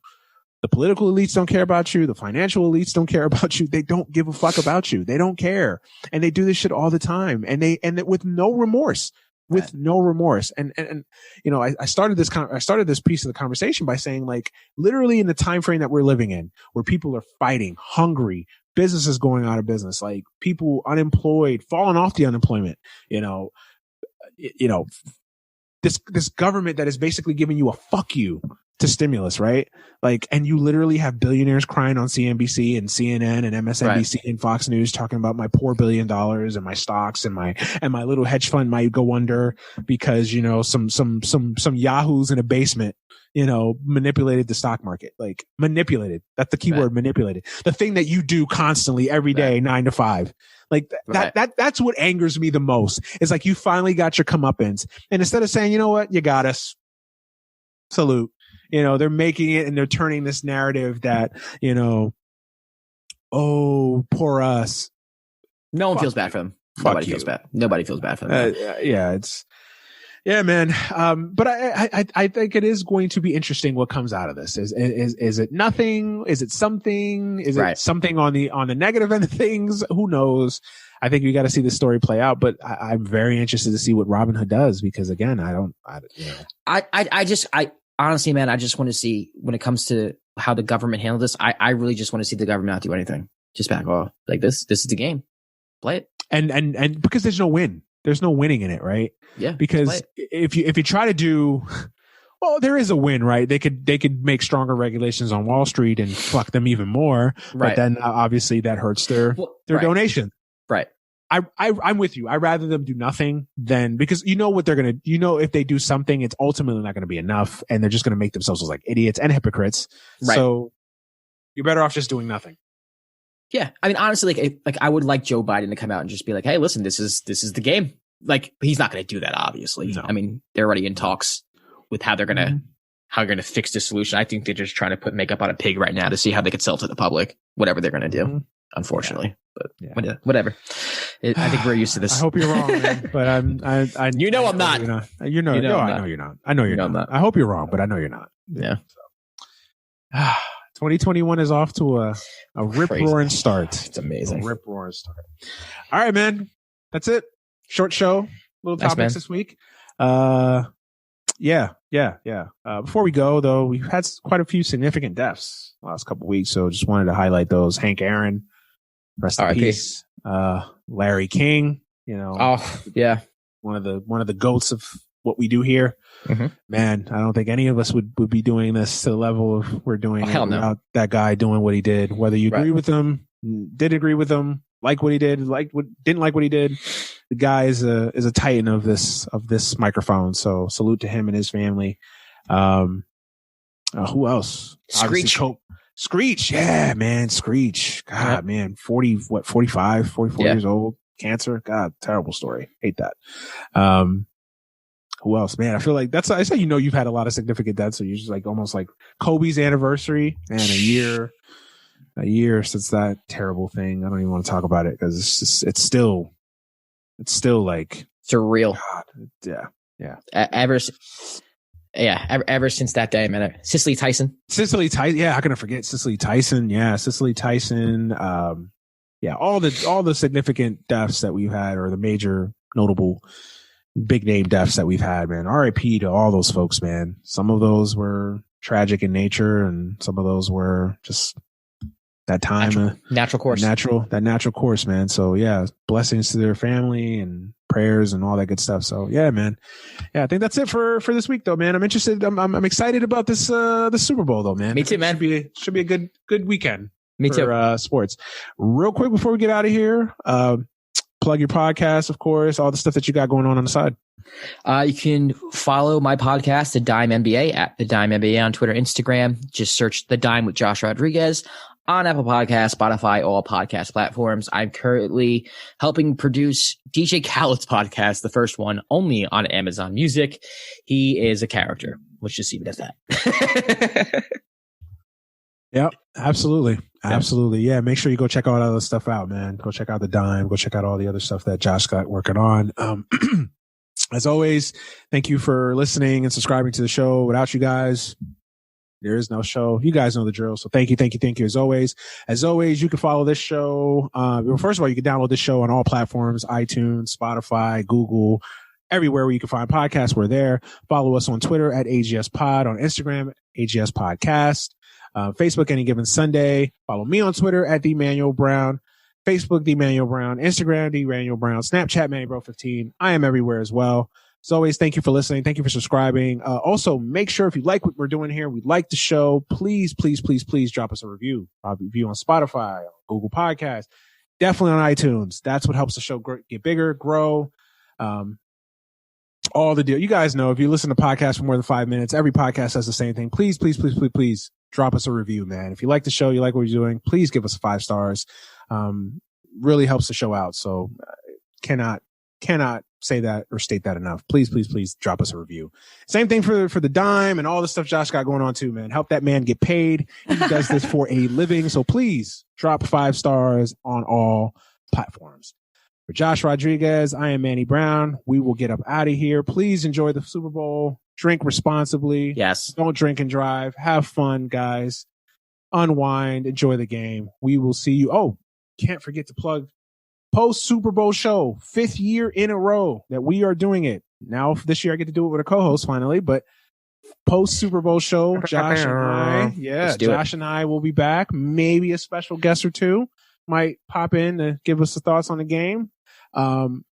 The political elites don't care about you. The financial elites don't care about you. They don't give a fuck about you. They don't care. And they do this shit all the time. And with no remorse, And you know, I started this piece of the conversation by saying like, literally in the time frame that we're living in, where people are fighting, hungry, businesses going out of business, like people unemployed, falling off the unemployment, this government that is basically giving you a fuck you to stimulus, right? Like, and you literally have billionaires crying on CNBC and CNN and MSNBC and Fox News talking about my poor $1 billion and my stocks and my little hedge fund might go under because, you know, some yahoos in a basement, you know, manipulated the stock market. Like manipulated. That's the key word, manipulated. The thing that you do constantly every day, 9 to 5. Like that's what angers me the most. Is like you finally got your comeuppance, and instead of saying, you know what, you got us, salute. You know, they're making it and they're turning this narrative that, you know, oh, poor us. No one feels bad for them. Nobody feels bad. Nobody feels bad for them. Yeah, man. But I think it is going to be interesting what comes out of this. Is it nothing? Is it something? Is it something on the negative end of things? Who knows? I think we got to see the story play out, but I'm very interested to see what Robinhood does, because again, I honestly, man, I just want to see when it comes to how the government handled this. I really just want to see the government not do anything. Just back off. Like this is the game. Play it. And because there's no win. There's no winning in it, right? Yeah. Because if you try to do, well, there is a win, right? They could make stronger regulations on Wall Street and fuck them even more. Right. But then obviously that hurts their donation. Right. I'm with you. I'd rather them do nothing than, because you know what they're going to, if they do something, it's ultimately not going to be enough, and they're just going to make themselves look like idiots and hypocrites. Right. So you're better off just doing nothing. Yeah. I mean, honestly, like I would like Joe Biden to come out and just be like, hey, listen, this is the game. Like, he's not going to do that, obviously. No. I mean, they're already in talks with how they're going to fix this solution. I think they're just trying to put makeup on a pig right now to see how they could sell to the public, whatever they're going to do, unfortunately. Yeah. But whatever. I think we're used to this. I hope you're wrong, man. But I'm not. I know you're not. I know you're not. I hope you're wrong, but I know you're not. Yeah. So. 2021 is off to a rip-roaring start. It's amazing. A rip-roaring start. All right, man. That's it. Short show. Little topics this week. Yeah. Before we go, though, we've had quite a few significant deaths the last couple of weeks, so just wanted to highlight those. Hank Aaron, rest in peace. Larry King, Oh, yeah. One of the goats of what we do here. Mm-hmm. Man, I don't think any of us would be doing this to the level of we're doing without that guy doing what he did. Whether you agree with him, did agree with him, like what he did, didn't like what he did, the guy is a titan of this microphone. So salute to him and his family. Who else? Screech. Yeah, man. Screech. God, man. 45, 44 years old. Cancer. God, terrible story. Hate that. Who else? Man, I feel like that's how you've had a lot of significant deaths. So you're just like almost like Kobe's anniversary, and a year since that terrible thing. I don't even want to talk about it because it's still like surreal. God, yeah. Ever since that day, man. Cicely Tyson. Yeah, how can I forget Cicely Tyson? Yeah, Cicely Tyson. All the significant deaths that we've had, or the major notable big name deaths that we've had, man. RIP to all those folks, man. Some of those were tragic in nature, and some of those were just that time, natural course, man. So yeah, blessings to their family and prayers and all that good stuff. So yeah, man. Yeah, I think that's it for this week, though, man. I'm interested. I'm excited about this the Super Bowl, though, man. Me too, man. Should be a good weekend. Me too. For sports. Real quick before we get out of here, plug your podcast, of course, all the stuff that you got going on the side. You can follow my podcast, The Dime MBA, at The Dime MBA on Twitter, Instagram. Just search The Dime with Josh Rodriguez on Apple Podcasts, Spotify, all podcast platforms. I'm currently helping produce DJ Khaled's podcast, the first one, only on Amazon Music. He is a character. Let's just leave it at that. Yep, absolutely. Absolutely. Yeah, make sure you go check all that other stuff out, man. Go check out The Dime. Go check out all the other stuff that Josh got working on. As always, thank you for listening and subscribing to the show. Without you guys, there is no show. You guys know the drill. So thank you as always. As always, you can follow this show. First of all, you can download this show on all platforms: iTunes, Spotify, Google, everywhere where you can find podcasts. We're there. Follow us on Twitter at AGS Pod, on Instagram, AGS Podcast. Facebook, Any Given Sunday. Follow me on Twitter at The Manuel Brown. Facebook, The Manuel Brown. Instagram, The Manuel Brown. Snapchat, MannyBro15. I am everywhere as well. As always, thank you for listening. Thank you for subscribing. Also, make sure if you like what we're doing here, we like the show, please drop us a review. Review on Spotify, on Google Podcasts, definitely on iTunes. That's what helps the show get bigger, grow. All the deal. You guys know, if you listen to podcasts for more than 5 minutes, every podcast says the same thing. Please drop us a review, man. If you like the show, you like what we're doing, please give us 5 stars. Really helps the show out. So cannot say that or state that enough. Please drop us a review. Same thing for the Dime and all the stuff Josh got going on too, man. Help that man get paid. He does this for a living. So please drop 5 stars on all platforms. For Josh Rodriguez, I am Manny Brown. We will get up out of here. Please enjoy the Super Bowl. Drink responsibly. Yes. Don't drink and drive. Have fun, guys. Unwind. Enjoy the game. We will see you. Oh, can't forget to plug post Super Bowl show. 5th year in a row that we are doing it. Now this year I get to do it with a co-host finally, but post Super Bowl show, Josh and I will be back. Maybe a special guest or two might pop in to give us the thoughts on the game.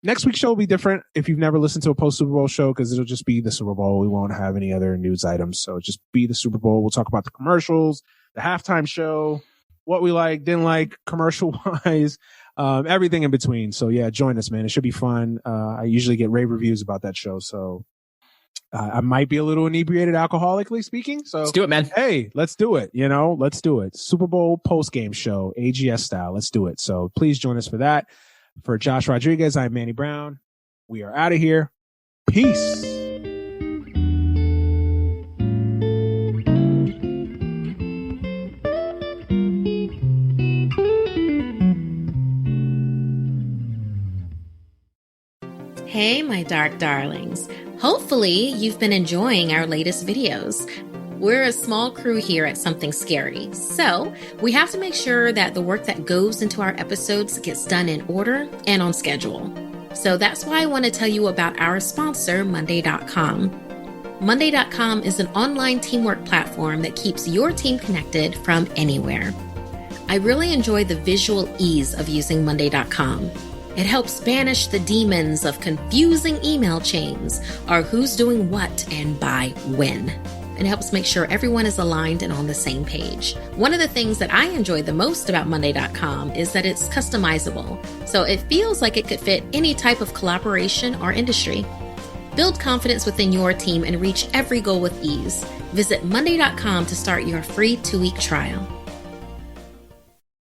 Next week's show will be different if you've never listened to a post Super Bowl show, because it'll just be the Super Bowl. We won't have any other news items. So just be the Super Bowl. We'll talk about the commercials, the halftime show, what we like, didn't like, commercial wise, everything in between. So yeah, join us, man. It should be fun. I usually get rave reviews about that show. So I might be a little inebriated alcoholically speaking. So let's do it, man. Hey, let's do it. Let's do it. Super Bowl post game show, AGS style. Let's do it. So please join us for that. For Josh Rodriguez, I'm Manny Brown. We are out of here. Peace. Hey, my dark darlings. Hopefully, you've been enjoying our latest videos. We're a small crew here at Something Scary, so we have to make sure that the work that goes into our episodes gets done in order and on schedule. So that's why I want to tell you about our sponsor, Monday.com. Monday.com is an online teamwork platform that keeps your team connected from anywhere. I really enjoy the visual ease of using Monday.com. It helps banish the demons of confusing email chains or who's doing what and by when. It helps make sure everyone is aligned and on the same page. One of the things that I enjoy the most about Monday.com is that it's customizable, so it feels like it could fit any type of collaboration or industry. Build confidence within your team and reach every goal with ease. Visit Monday.com to start your free 2-week trial.